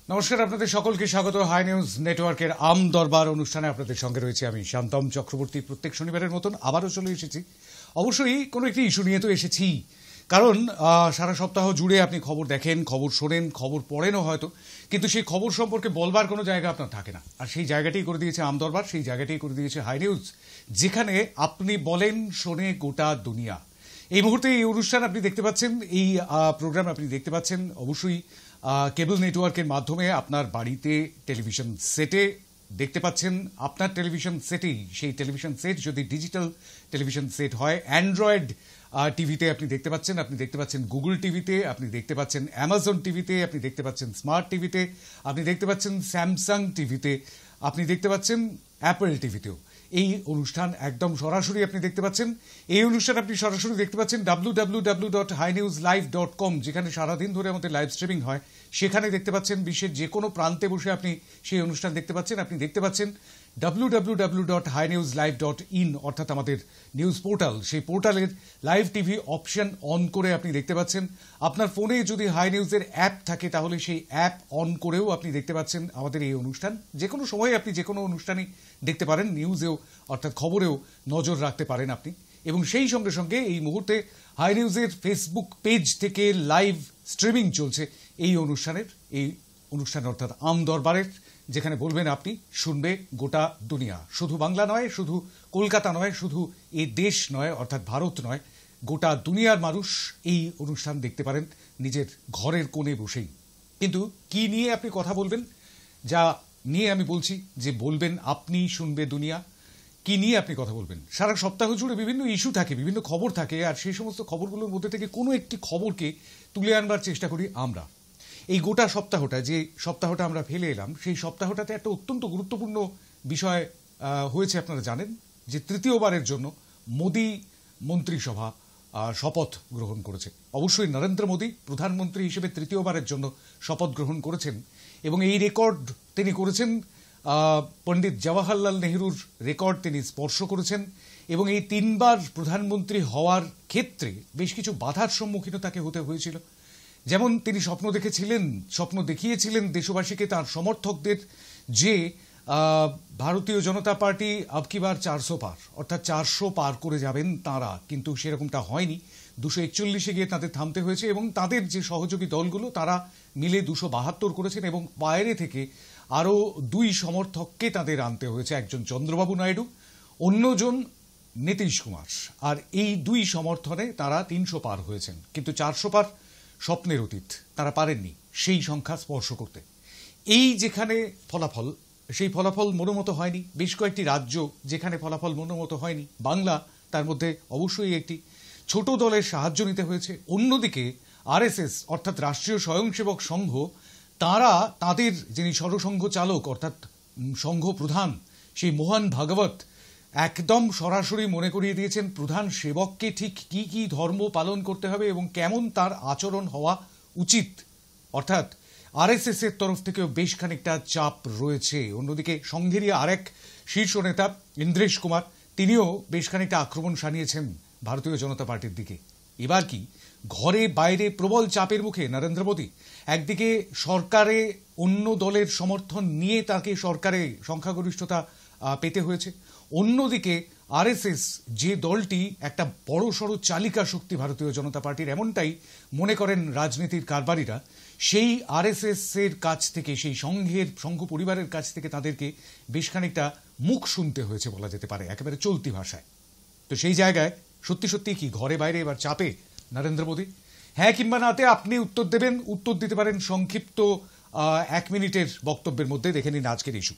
নমস্কার, আপনাদের সকলকে স্বাগত হাই নিউজ নেটওয়ার্কের আম দরবার অনুষ্ঠানে। আপনাদের সঙ্গে রয়েছে আমি শান্তম চক্রবর্তী। প্রত্যেক শনিবারের মতন আবারও চলে এসেছি। অবশ্যই কোনো একটি ইস্যু নিয়ে তো এসেছি, কারণ সারা সপ্তাহ জুড়ে আপনি খবর দেখেন, খবর শোনেন, খবর পড়েনও হয়তো, কিন্তু সেই খবর সম্পর্কে বলবার কোনো জায়গা আপনার থাকে না। আর সেই জায়গাটাই করে দিয়েছে আম দরবার, সেই জায়গাটাই করে দিয়েছে হাই নিউজ, যেখানে আপনি বলেন শোনে গোটা দুনিয়া। এই মুহূর্তে এই অনুষ্ঠান আপনি দেখতে পাচ্ছেন, এই প্রোগ্রাম আপনি দেখতে পাচ্ছেন অবশ্যই কেবল নেটওয়ার্কের মাধ্যমে আপনার বাড়িতে টেলিভিশন সেটে দেখতে পাচ্ছেন। আপনার টেলিভিশন সেটেই, সেই টেলিভিশন সেট যদি ডিজিটাল টেলিভিশন সেট হয়, অ্যান্ড্রয়েড টিভিতে আপনি দেখতে পাচ্ছেন, আপনি দেখতে পাচ্ছেন গুগল টিভিতে, আপনি দেখতে পাচ্ছেন অ্যামাজন টিভিতে, আপনি দেখতে পাচ্ছেন স্মার্ট টিভিতে, আপনি দেখতে পাচ্ছেন স্যামসাং টিভিতে, আপনি দেখতে পাচ্ছেন অ্যাপল টিভিতেও। এই অনুষ্ঠান একদম সরাসরি আপনি দেখতে পাচ্ছেন। এই অনুষ্ঠান আপনি সরাসরি দেখতে পাচ্ছেন www.hinewslive.com, যেখানে সারাদিন ধরে আমাদের লাইভ স্ট্রিমিং হয়। সেখানে দেখতে পাচ্ছেন বিশ্বের যে কোনো প্রান্তে বসে আপনি সেই অনুষ্ঠান দেখতে পাচ্ছেন। আপনি দেখতে পাচ্ছেন www.hinewslive.in, অর্থাৎ আমাদের নিউজ পোর্টাল, সেই পোর্টালের লাইভ টিভি অপশন অন করে আপনি দেখতে পাচ্ছেন। আপনার ফোনে যদি হাই নিউজের অ্যাপ থাকে তাহলে সেই অ্যাপ অন করেও আপনি দেখতে পাচ্ছেন আমাদের এই অনুষ্ঠান। যে কোনো সময় আপনি যে কোনো অনুষ্ঠানই দেখতে পারেন, নিউজেও অর্থাৎ খবরেও নজর রাখতে পারেন আপনি। এবং সেই সঙ্গে সঙ্গে এই মুহূর্তে হাই নিউজের ফেসবুক পেজ থেকে লাইভ স্ট্রিমিং চলছে এই অনুষ্ঠান অর্থাৎ আম দরবারের, যেখানে বলবেন আপনি, শুনবে গোটা দুনিয়া। শুধু বাংলা নয়, শুধু কলকাতা নয়, শুধু এই দেশ নয় অর্থাৎ ভারত নয়, গোটা দুনিয়ার মানুষ এই অনুষ্ঠান দেখতে পারেন নিজের ঘরের কোণে বসেই। কিন্তু কি নিয়ে আপনি কথা বলবেন, যা নিয়ে আমি বলছি যে বলবেন আপনি, শুনবে দুনিয়া, কি নিয়ে আপনি কথা বলবেন। সারা সপ্তাহ জুড়ে বিভিন্ন ইস্যু থাকে, বিভিন্ন খবর থাকে, আর সেই সমস্ত খবরগুলোর মধ্যে থেকে কোনো একটি খবরকে তুলে আনবার চেষ্টা করি আমরা। এই গোটা সপ্তাহটা, যে সপ্তাহটা আমরা ফেলে এলাম, সেই সপ্তাহটাতে একটা অত্যন্ত গুরুত্বপূর্ণ বিষয় হয়েছে। আপনারা জানেন যে তৃতীয়বারের জন্য মোদি মন্ত্রিসভা শপথ গ্রহণ করেছে। অবশ্যই নরেন্দ্র মোদী প্রধানমন্ত্রী হিসেবে তৃতীয়বারের জন্য শপথ গ্রহণ করেছেন, এবং এই রেকর্ড তিনি করেছেন, পণ্ডিত জওয়াহরলাল নেহরুর রেকর্ড তিনি স্পর্শ করেছেন। এবং এই তিনবার প্রধানমন্ত্রী হওয়ার ক্ষেত্রে বেশ কিছু বাধার সম্মুখীন তাকে হতে হয়েছিল। যেমন তিনি স্বপ্ন দেখিয়েছিলেন দেশবাসীকে, তার সমর্থকদের, যে ভারতীয় জনতা পার্টি আবকি বার 400 পার, অর্থাৎ 400 পার করে যাবেন তাঁরা, কিন্তু সেরকমটা হয়নি। 241-এ গিয়ে তাদের থামতে হয়েছে, এবং তাদের যে সহযোগী দলগুলো তারা মিলে 272 করেছেন, এবং বাইরে থেকে আরও 2 সমর্থককে তাদের আনতে হয়েছে, একজন চন্দ্রবাবু নাইডু, অন্যজন নীতিশ কুমার। আর এই 2 সমর্থনে তারা 300 পার হয়েছেন, কিন্তু 400 পার স্বপ্নের অতীত, তারা পারেননি সেই সংখ্যা স্পর্শ করতে। এই যেখানে ফলাফল, সেই ফলাফল মনোমতো হয়নি। বেশ কয়েকটি রাজ্য যেখানে ফলাফল মনোমতো হয়নি, বাংলা তার মধ্যে অবশ্যই একটি। ছোট দলের সাহায্য নিতে হয়েছে। অন্যদিকে আরএসএস অর্থাৎ রাষ্ট্রীয় স্বয়ংসেবক সংঘ, তারা তাদের যিনি সরসংঘ চালক অর্থাৎ সংঘ প্রধান, সেই মোহন ভাগবত, একদম সরাসরি মনে করিয়ে দিয়েছেন প্রধান সেবককে ঠিক কি কি ধর্ম পালন করতে হবে এবং কেমন তার আচরণ হওয়া উচিত। অর্থাৎ আরএসএস এর তরফ থেকেও বেশ খানিকটা চাপ রয়েছে। অন্যদিকে সংঘেরই আরেক শীর্ষ নেতা ইন্দ্রেশ কুমার, তিনিও বেশ খানিকটা আক্রমণ শানিয়েছেন ভারতীয় জনতা পার্টির দিকে। এবার কি ঘরে বাইরে প্রবল চাপের মুখে নরেন্দ্র মোদী? একদিকে সরকারে অন্য দলের সমর্থন নিয়ে তাকে সরকারে সংখ্যাগরিষ্ঠতা পেতে হয়েছে, অন্যদিকে আরএসএস যে দলটি একটা বড়সড় চালিকা শক্তি ভারতীয় জনতা পার্টির, এমনটাই মনে করেন রাজনীতির কারবারিরা, সেই আরএসএস এর কাছ থেকে, সেই সংঘ পরিবারের কাছ থেকে তাদেরকে বেশ খানিকটা মুখ শুনতে হয়েছে বলা যেতে পারে, একেবারে চলতি ভাষায়। তো সেই জায়গায় সত্যি সত্যি কি ঘরে বাইরে এবার চাপে নরেন্দ্র মোদী? হ্যাঁ কিংবা নাতে আপনি উত্তর দেবেন। উত্তর দিতে পারেন সংক্ষিপ্ত 1 মিনিটের বক্তব্যের মধ্যে। দেখে নিন আজকের ইস্যু।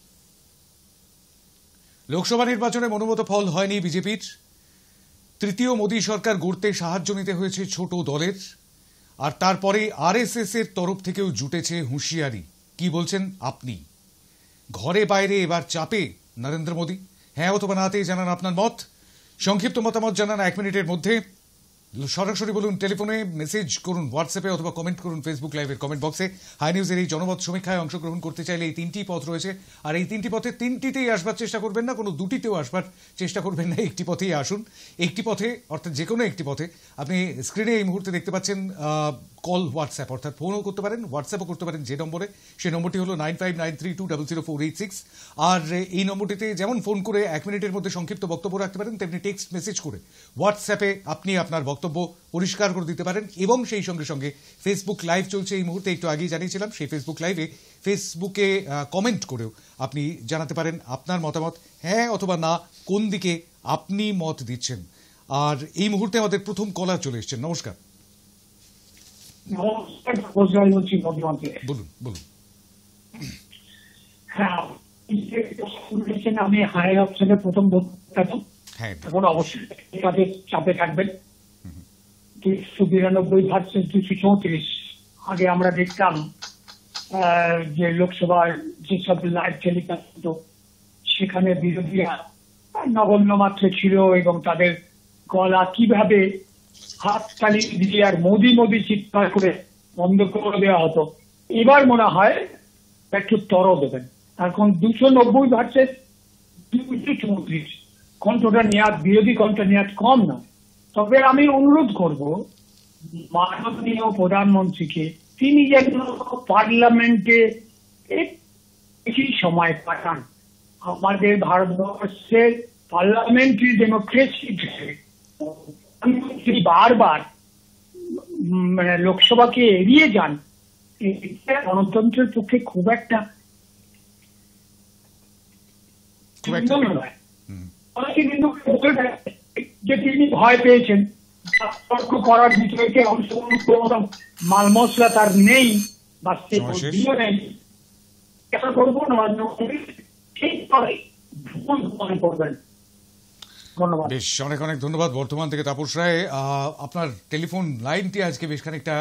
লোকসভা নির্বাচনে মনোমত ফল হয়নি বিজেপির। তৃতীয় মোদী সরকার গড়তে সাহায্য নিতে হয়েছে ছোট দলের, আর তারপরে আরএসএস এর তরফ থেকেও জুটেছে হুঁশিয়ারি। কি বলছেন আপনি? ঘরে বাইরে এবার চাপে নরেন্দ্র মোদী? হ্যাঁ অথবা নাতে জানান আপনার মত। সংক্ষিপ্ত মতামত জানান 1 মিনিটের মধ্যে সরাসরি বলুন, টেলিফোনে, মেসেজ করুন, হোয়াটসঅ্যাপে অথবা কমেন্ট করুন ফেসবুক লাইভের কমেন্ট বক্সে। হাই নিউজের এই জনমত সমীক্ষায় অংশগ্রহণ করতে চাইলে এই 3টি পথ রয়েছে, আর এই 3টি পথে 3টিতেই আসবার চেষ্টা করবেন না, কোনো 2টিতেও আসবার চেষ্টা করবেন না, একটি পথেই আসুন। একটি পথে অর্থাৎ যে কোনো একটি পথে আপনি স্ক্রিনে এই মুহূর্তে দেখতে পাচ্ছেন কল হোয়াটসঅ্যাপ, অর্থাৎ ফোনও করতে পারেন, হোয়াটসঅ্যাপও করতে পারেন যে নম্বরে, সেই নম্বরটি হলো 9593200486। আর এই নম্বরটিতে যেমন ফোন করে 1 মিনিটের মধ্যে সংক্ষিপ্ত বক্তব্য রাখতে পারেন, তেমনি টেক্সট মেসেজ করে হোয়াটসঅ্যাপে আপনি আপনার বক্তব্য পরিষ্কার করে দিতে পারেন। এবং সেই সঙ্গে সঙ্গে ফেসবুক লাইভ চলছে এই মুহূর্তে, একটু আগেই জানিয়েছিলাম, সেই ফেসবুক লাইভে ফেসবুকে কমেন্ট করেও আপনি জানাতে পারেন আপনার মতামত, হ্যাঁ অথবা না, কোন দিকে আপনি মত দিচ্ছেন। আর এই মুহূর্তে আমাদের প্রথম কলার চলে এসেছেন। নমস্কার। বলুন বলুন। হ্যাঁ, আমি হায়ার অপশনের প্রথম হ্যাঁ, এখন অবশ্যই তাদের চাপে থাকবেন। 292 ভার্সেস 234। আগে আমরা দেখতাম যে লোকসভার যেসব লাইভ টেলিকাস্ট সেখানে বিরোধীরা নগণ্য মাত্র ছিল এবং তাদের গলা কিভাবে হাততালি দিয়ে আর মোদি মোদি চিৎকার করে বন্ধ করে দেওয়া হতো। এবার মনে হয় একটু তর দেবেন। এখন 290 ভার্সেস 234 কণ্ঠটা নেওয়া, বিরোধী কণ্ঠ নেওয়া কম না। তবে আমি অনুরোধ করব মাননীয় প্রধানমন্ত্রীকে, তিনি যেন পার্লামেন্টে বেশি সময় পাঠান। আমাদের ভারতবর্ষের পার্লামেন্টারি ডেমোক্রেসি বারবার মানে লোকসভাকে এড়িয়ে যান, গণতন্ত্রের পক্ষে খুব একটা যে তিনি ভয় পেয়েছেন তর্ক করার বিষয়কে অংশগ্রহণ, মাল মশলা তার নেই বা নেই, এটা করবো না, ঠিক করে ভুল মনে করবেন। ধন্যবাদ। বেশ, অনেক অনেক ধন্যবাদ। বর্তমান থেকে তাপস রায়, আপনার টেলিফোন লাইনটি আজকে বেশ খানিকটা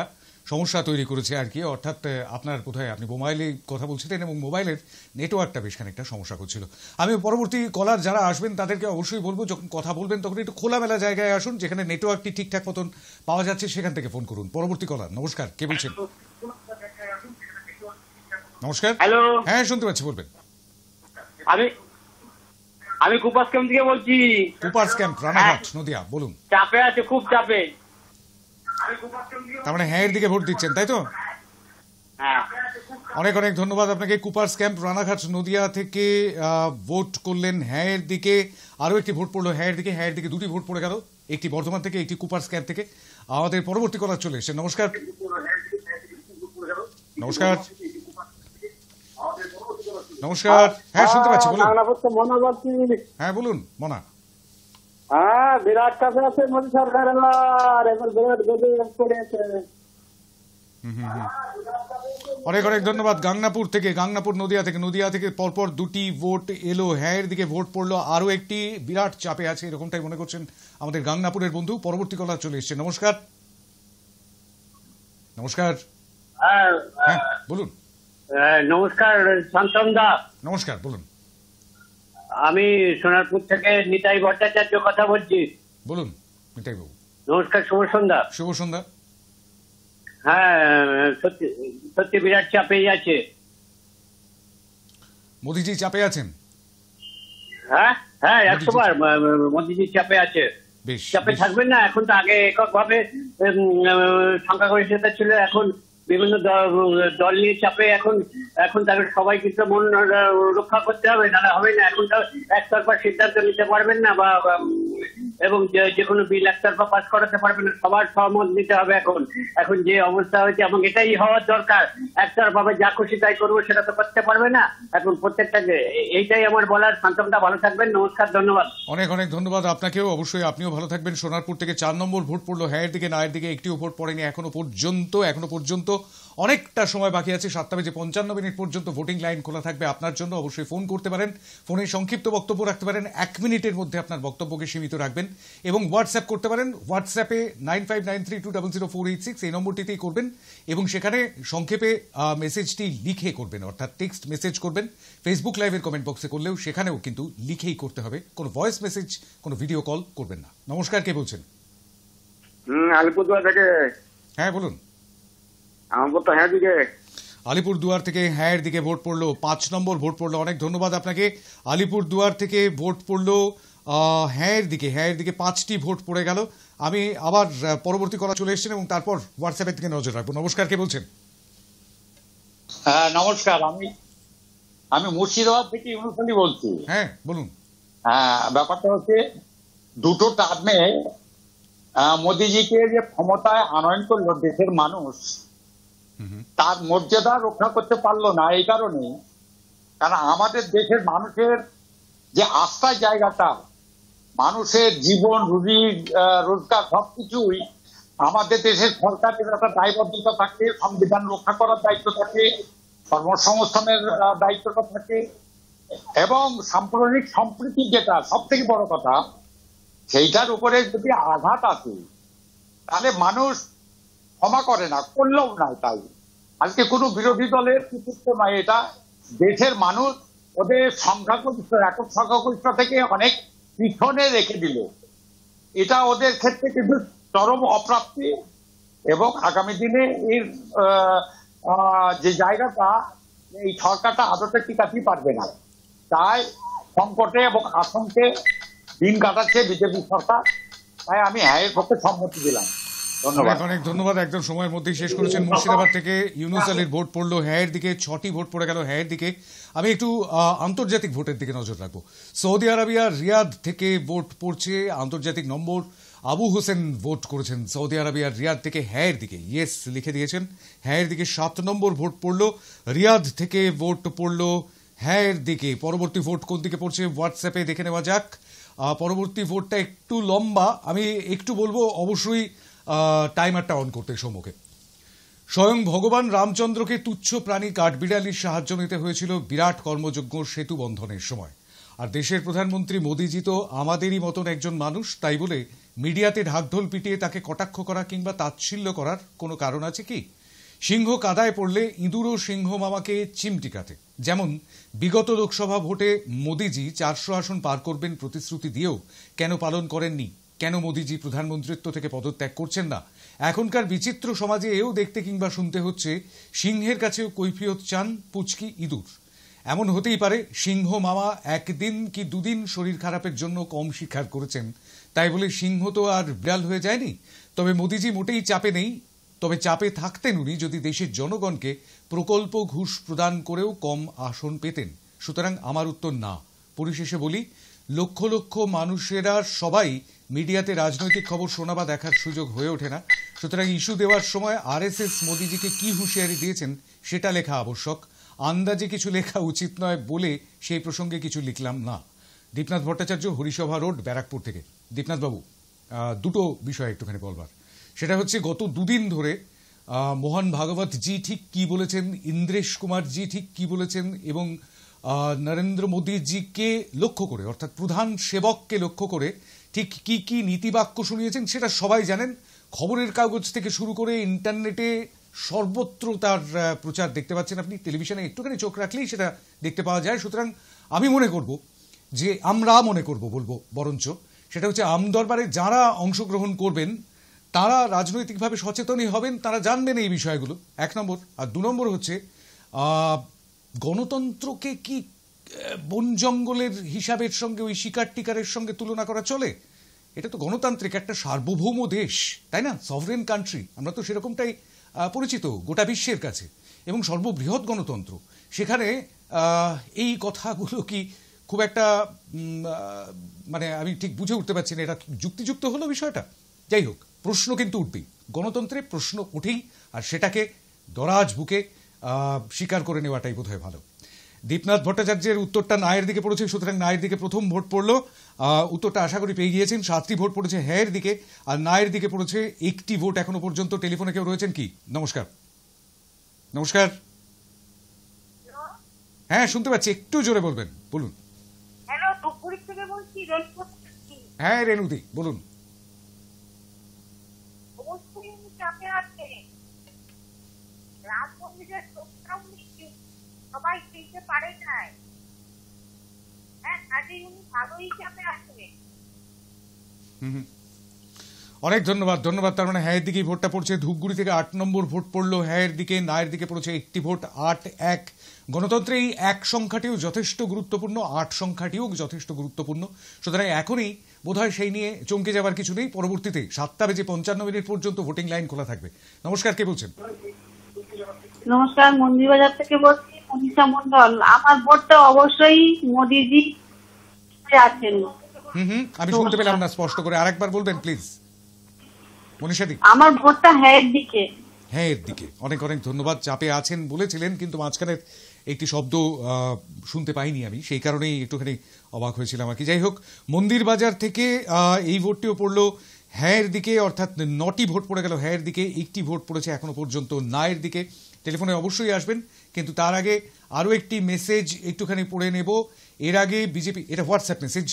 সমস্যা তৈরি করেছে আর কি, অর্থাৎ আপনার কোথায় আপনি মোবাইলে কথা বলছিলেন এবং মোবাইলের নেটওয়ার্কটা বেশ খানিকটা সমস্যা করছিল। আমি পরবর্তী কলার যারা আসবেন তাদেরকে অবশ্যই বলবো, যখন কথা বলবেন তখন একটু খোলামেলা জায়গায় আসুন, যেখানে নেটওয়ার্কটি ঠিকঠাক মতন পাওয়া যাচ্ছে সেখান থেকে ফোন করুন। পরবর্তী কলার, নমস্কার, কে বলছেন? নমস্কার। হ্যালো, হ্যাঁ শুনতে পাচ্ছি, বলবেন। আমি কুপাস ক্যাম্প থেকে বলছি। কুপার্স ক্যাম্প, রানাঘাট, নদিয়া, বলুন। চাপে আছে, খুব চাপে। তার মানে হ্যাঁ এর দিকে ভোট দিচ্ছেন, তাই তো? হ্যাঁ, অনেক অনেক ধন্যবাদ আপনাকে। কুপার্স ক্যাম্প, রানাঘাট, নদিয়া থেকে ভোট করলেন হ্যাঁ এর দিকে। আরও একটি ভোট পড়লো হ্যাঁ এর দিকে, হ্যাঁ এর দিকে 2টি ভোট পড়ে গেল, একটি বর্ধমান থেকে, একটি কুপার্স ক্যাম্প থেকে। আমাদের পরবর্তী কলার চলে এসেছে। নমস্কার। নমস্কার। নমস্কার। হ্যাঁ শুনতে পাচ্ছি, বলুন। হ্যাঁ বলুন মনা। হ্যাঁ, বিরাট কাছে আছে মোদী সরকার, এবার বিরাট গদি করেছে। অনেক অনেক ধন্যবাদ। গাংনাপুর থেকে, গাংনাপুর নদিয়া থেকে, নদিয়া থেকে পরপর 2টি ভোট এলো, হ্যাঁ এর দিকে ভোট পড়লো। আরও একটি বিরাট চাপে আছে, এরকমটাই মনে করছেন আমাদের গাংনাপুরের বন্ধু। পরবর্তী কলার চলে এসছে। নমস্কার। নমস্কার। হ্যাঁ বলুন। নমস্কার শান্তন দা। নমস্কার, বলুন। আমি সোনারপুর থেকে নিতাই ভট্টাচার্য কথা বলছি। বলুন নিতাই বাবু। নমস্কার, শুভ সন্ধ্যা। শুভ সন্ধ্যা। হ্যাঁ, সত্যি সত্যি বিরাট চাপেই আছে। মোদিজি চাপে আছেন? হ্যাঁ হ্যাঁ, 100 বার মোদিজি চাপে আছে। চাপে থাকবেন না? এখন তো আগে এককভাবে সংখ্যাগরিষ্ঠতা ছিল, এখন বিভিন্ন দল নিয়ে চাপে। এখন তাকে সবাই কিন্তু মন রক্ষা করতে হবে, নাহলে হবে না। এখন তো একতরফা সিদ্ধান্ত নিতে পারবেন না, বা এবং যে কোনো বিল একতরফা পাস করাতে পারবেন না, সবার সহমত নিতে হবে। এখন যে অবস্থা হয়েছে, এবং এটাই হওয়ার দরকার। একতরফাভাবে যা খুশি তাই করবো সেটা তো করতে পারবে না। এখন প্রত্যেকটা, এইটাই আমার বলার। শান্তমটা ভালো থাকবেন, নমস্কার, ধন্যবাদ। অনেক অনেক ধন্যবাদ আপনাকেও, অবশ্যই আপনিও ভালো থাকবেন। সোনারপুর থেকে 4 নম্বর ভোট পড়লো হ্যাঁ এর দিকে, না এর দিকে একটিও ভোট পড়েনি এখনো পর্যন্ত। অনেকটা সময় বাকি আছে, 7:55 পর্যন্ত ভোটিং লাইন খোলা থাকবে আপনার জন্য। অবশ্যই ফোন করতে পারেন, ফোনে সংক্ষিপ্ত বক্তব্য রাখতে পারেন, 1 মিনিটের মধ্যে আপনার বক্তব্যকে সীমিত রাখবেন। এবং হোয়াটসঅ্যাপ করতে পারেন, হোয়াটসঅ্যাপে 9593200486 এই নম্বরটিতেই করবেন, এবং সেখানে সংক্ষেপে মেসেজটি লিখে করবেন, অর্থাৎ টেক্সট মেসেজ করবেন। ফেসবুক লাইভের কমেন্ট বক্সে করলেও সেখানেও কিন্তু লিখেই করতে হবে, কোনো ভয়েস মেসেজ, কোনো ভিডিও কল করবেন না। নমস্কার, কে বলছেন? আলিপুরদুয়ার থেকে। হ্যাঁ বলুন। আমার তো হ্যাঁ দিকে। আলিপুরদুয়ার থেকে হ্যাঁ দিকে ভোট পড়লো, 5 নম্বর ভোট পড়লো। অনেক ধন্যবাদ আপনাকে। আলিপুরদুয়ার থেকে ভোট পড়লো হ্যাঁ দিকে, 5টি ভোট পড়ে গেল। আমি আবার পরবর্তী করা চলে এসেছেন এবং তারপর হোয়াটসঅ্যাপের দিকে নজর রাখবো। নমস্কার, কে বলছেন? হ্যাঁ নমস্কার, আমি মুর্শিদাবাদ থেকে ইউনুস আলী বলছি। হ্যাঁ বলুন। হ্যাঁ, ব্যাপারটা হচ্ছে দুটো টার্মে মোদিজিকে যে ক্ষমতায় আনয়ন করলো দেশের মানুষ, তার মর্যাদা রক্ষা করতে পারলো না। এই কারণে, কারণ আমাদের দেশের মানুষের যে আস্থার জায়গাটা, মানুষের জীবন, রুজি রোজগার সবকিছুই আমাদের দেশের সরকারের একটা দায়বদ্ধতা থাকে, সংবিধান রক্ষা করার দায়িত্ব থাকে, কর্মসংস্থানের দায়িত্বটা থাকে, এবং সাম্প্রদায়িক সম্প্রীতি যেটা সব থেকে বড় কথা, সেইটার উপরে যদি আঘাত আসে তাহলে মানুষ ক্ষমা করে না, করলেও না। তাই আজকে কোনো বিরোধী দলের কৃতিত্ব নয়, এটা দেশের মানুষ ওদের সংখ্যাগরিষ্ঠ, একক সংখ্যাগরিষ্ঠ থেকে অনেক পিছনে রেখে দিল। এটা ওদের ক্ষেত্রে কিন্তু চরম অপ্রাপ্তি, এবং আগামী দিনে এর যে জায়গাটা, এই সরকারটা আদতে টিকাতেই পারবে না। তাই সংকটে এবং আতঙ্কে দিন কাটাচ্ছে বিজেপি সরকার। তাই আমি হ্যাঁ এর পক্ষে সম্মতি দিলাম। ধন্যবাদ। অনেক ধন্যবাদ। একদম সময়ের মধ্যেই শেষ করেছেন। মুর্শিদাবাদ থেকে ইউনুস আলীর ভোট পড়লো হ্যাঁ দিকে, 6টি ভোট পড়ে গেল হ্যাঁ দিকে। আমি একটু আন্তর্জাতিক ভোটের দিকে নজর রাখবো। সৌদি আরবিয়ার রিয়াদ থেকে ভোট পড়ছে। আন্তর্জাতিক নম্বর আবু হোসেন ভোট করেছেন সৌদি আরবিয়ার রিয়াদ থেকে হ্যাঁ দিকে, ইয়েস লিখে দিয়েছেন। হ্যাঁ দিকে 7 নম্বর ভোট পড়লো। রিয়াদ থেকে ভোট পড়লো হ্যাঁ দিকে। পরবর্তী ভোট কোন দিকে পড়ছে হোয়াটসঅ্যাপে দেখে নেওয়া যাক। পরবর্তী ভোটটা একটু লম্বা, আমি একটু বলবো অবশ্যই টাইমারটা অন করতে সম্মুখে। স্বয়ং ভগবান রামচন্দ্রকে তুচ্ছ প্রাণী কাঠবিড়ালির সাহায্য নিতে হয়েছিল বিরাট কর্মযজ্ঞ সেতু বন্ধনের সময়। আর দেশের প্রধানমন্ত্রী মোদিজি তো আমাদেরই মতন একজন মানুষ, তাই বলে মিডিয়াতে ঢাকঢোল পিটিয়ে তাকে কটাক্ষ করা কিংবা তাচ্ছিল্য করার কোনো কারণ আছে কি? সিংহ কাদায় পড়লে ইঁদুরও সিংহ মামাকে চিমটি কাটে। যেমন বিগত লোকসভা ভোটে মোদিজি 400 আসন পার করবেন প্রতিশ্রুতি দিয়েও কেন পালন করেননি? কেন মোদিজি প্রধানমন্ত্রিত্ব থেকে পদত্যাগ করছেন না? এখনকার বিচিত্র সমাজে এও দেখতে কিংবা শুনতে হচ্ছে সিংহের কাছেও কৈফিয়ত চান পুচকি ইঁদুর। এমন হতেই পারে সিংহ মামা একদিন কি দুদিন শরীর খারাপের জন্য কম স্বীকার করেছেন, তাই বলে সিংহ তো আর বিড়াল হয়ে যায়নি। তবে মোদিজি মোটেই চাপে নেই। তবে চাপে থাকতেন উনি যদি দেশের জনগণকে প্রকল্প ঘুষ প্রদান করেও কম আসন পেতেন। সুতরাং আমার উত্তর না। পরিশেষে বলি, লক্ষ লক্ষ মানুষেরা সবাই মিডিয়াতে রাজনৈতিক খবর শোনা বা দেখার সুযোগ হয়ে ওঠে না। সুতরাং ইস্যু দেওয়ার সময় আরএসএস মোদিজিকে কি হুঁশিয়ারি দিয়েছেন সেটা লেখা আবশ্যক। আন্দাজে কিছু লেখা উচিত নয় বলে সেই প্রসঙ্গে কিছু লিখলাম না। দীপনাথ ভট্টাচার্য, হরিসভা রোড, ব্যারাকপুর থেকে। দীপনাথ বাবু, দুটো বিষয় একটুখানি বলবার। সেটা হচ্ছে, গত দুদিন ধরে মোহন ভাগবত জি ঠিক কি বলেছেন, ইন্দ্রেশ কুমার জি ঠিক কি বলেছেন, এবং নরেন্দ্র মোদীজিকে লক্ষ্য করে, অর্থাৎ প্রধান সেবককে লক্ষ্য করে ঠিক কি কি নীতিবাক্য শুনিয়েছেন সেটা সবাই জানেন। খবরের কাগজ থেকে শুরু করে ইন্টারনেটে সর্বত্র তার প্রচার দেখতে পাচ্ছেন আপনি। টেলিভিশনে একটুখানি চোখ রাখলেই সেটা দেখতে পাওয়া যায়। সুতরাং আমি মনে করব যে, আমরা মনে করব বলবো বরঞ্চ, সেটা হচ্ছে আমদরবারে যারা অংশগ্রহণ করবেন তারা রাজনৈতিকভাবে সচেতনই হবেন, তারা জানবেন এই বিষয়গুলো, 1 নম্বর। আর 2 নম্বর হচ্ছে, গণতন্ত্রকে কি বন জঙ্গলের হিসাবের সঙ্গে, ওই শিকার টিকারের সঙ্গে তুলনা করা চলে? এটা তো গণতান্ত্রিক একটা সার্বভৌম দেশ, তাই না? সভরেন কান্ট্রি, আমরা তো সেরকমটাই পরিচিত গোটা বিশ্বের কাছে, এবং সর্ববৃহৎ গণতন্ত্র। সেখানে এই কথাগুলো কি খুব একটা মানে আমি ঠিক বুঝে উঠতে পারছি না এটা যুক্তিযুক্ত হলো বিষয়টা। যাই হোক, প্রশ্ন কিন্তু উঠবেই, গণতন্ত্রে প্রশ্ন উঠেই, আর সেটাকে দরাজ বুকে স্বীকার করে নেওয়াটাই বোধহয় ভালো। দীপনাথ ভট্টাচার্যের উত্তরটা নায়ের দিকে পড়েছে, সুতরাং নায়ের দিকে প্রথম ভোট পড়লো। উত্তরটা আশা করি পেয়ে গিয়েছেন। 7টি ভোট পড়েছে হ্যাঁর দিকে, আর নায়ের দিকে পড়েছে 1টি ভোট এখনো পর্যন্ত। টেলিফোনে কেউ রয়েছেন কি? নমস্কার। নমস্কার। হ্যাঁ শুনতে পাচ্ছি, একটু জোরে বলবেন, বলুন। হ্যালো, ধূপগুড়ি থেকে বলছি, হ্যাঁ রেনুদি, বলুন। অবশ্যই চাপে আছে, রাত মন্দিরের সবাই দিতে পারে নাই। হ্যাঁ, কাজে উনি ভালোই চাপে আছে। অনেক ধন্যবাদ। তার মানে হ্যাঁ এর দিকেই ভোটটা পড়ছে। ধূপগুড়ি থেকে 8 নম্বর ভোট পড়লো হ্যাঁ এর দিকে, না এর দিকে পড়েছে একটি ভোট। 8-1। গণতন্ত্রে এই 1 সংখ্যাটিও যথেষ্ট গুরুত্বপূর্ণ, 8 সংখ্যাটিও যথেষ্ট গুরুত্বপূর্ণ। সুতরাং এখনই বোধহয় সেই নিয়ে চমকে যাবার কিছু নেই। পরবর্তীতে 7:55 পর্যন্ত ভোটিং লাইন খোলা থাকবে। নমস্কার, কে বলছেন? নমস্কার, মন্দিরবাজার থেকে বলছি, মনীষা মন্ডল। আমার ভোটটা অবশ্যই মোদিজি আছেন। আমি শুনতে পেলাম না স্পষ্ট করে, আরেকবার বলবেন প্লিজ মনীষাদি। আমার ভোটটা হ্যাঁ এর দিকে। হ্যাঁ এর দিকে। অনেক অনেক ধন্যবাদ। চাপে আছেন বলেছিলেন, কিন্তু মাঝখানের একটি শব্দ শুনতে পাইনি আমি, সেই কারণেই একটুখানি অবাক হয়েছিলাম আর কি। যাই হোক, মন্দির বাজার থেকে এই ভোটটিও পড়লো হ্যাঁ এর দিকে, অর্থাৎ 9টি ভোট পড়ে গেল হ্যাঁ এর দিকে, একটি ভোট পড়েছে এখনো পর্যন্ত না এর দিকে। টেলিফোনে অবশ্যই আসবেন, কিন্তু তার আগে আরও একটি মেসেজ একটুখানি পড়ে নেব। এর আগে বিজেপি, এটা হোয়াটসঅ্যাপ মেসেজ,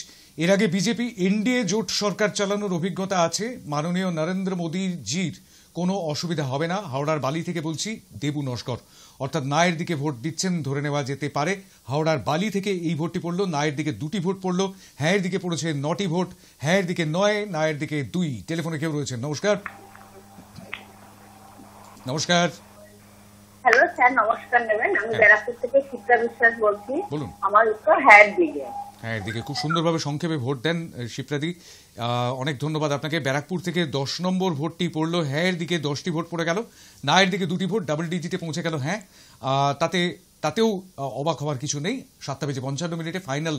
এর আগে বিজেপি এনডিএ জোট সরকার চালানোর অভিজ্ঞতা আছে। মাননীয় নরেন্দ্র মোদীজির কোনো অসুবিধা হবে না। হাওড়ার বালি থেকে বলছি, দেবু নস্কর। অর্থাৎ নায়ের দিকে ভোট দিচ্ছেন ধরে নেওয়া যেতে পারে। হাওড়ার বালি থেকে এই ভোটটি পড়লো। নায়ের দিকে 2টি ভোট পড়লো, হ্যাঁ এর দিকে পড়েছে 9টি ভোট। হ্যাঁ এর দিকে 9, নায়ের দিকে 2। টেলিফোনে কেউ রয়েছেন? নমস্কার। নমস্কার। হ্যালো স্যার, নমস্কার নেবেন। আমি ব্যারাকপুর থেকে চিত্রা বিশ্বাস বলছি। বলুন। আমার উত্তর হ্যাঁ এর দিকে। হ্যাঁ এর দিকে। খুব সুন্দরভাবে সংক্ষেপে ভোট দেন শিপ্রাদি, অনেক ধন্যবাদ আপনাকে। ব্যারাকপুর থেকে 10 নম্বর ভোটটি পড়লো হ্যাঁ এর দিকে, 10টি ভোট পড়ে গেল। না এর দিকে 2টি ভোট, ডাবল ডিজিটে পৌঁছে গেল হ্যাঁ। তাতেও অবাক হওয়ার কিছু নেই। 7:55 ফাইনাল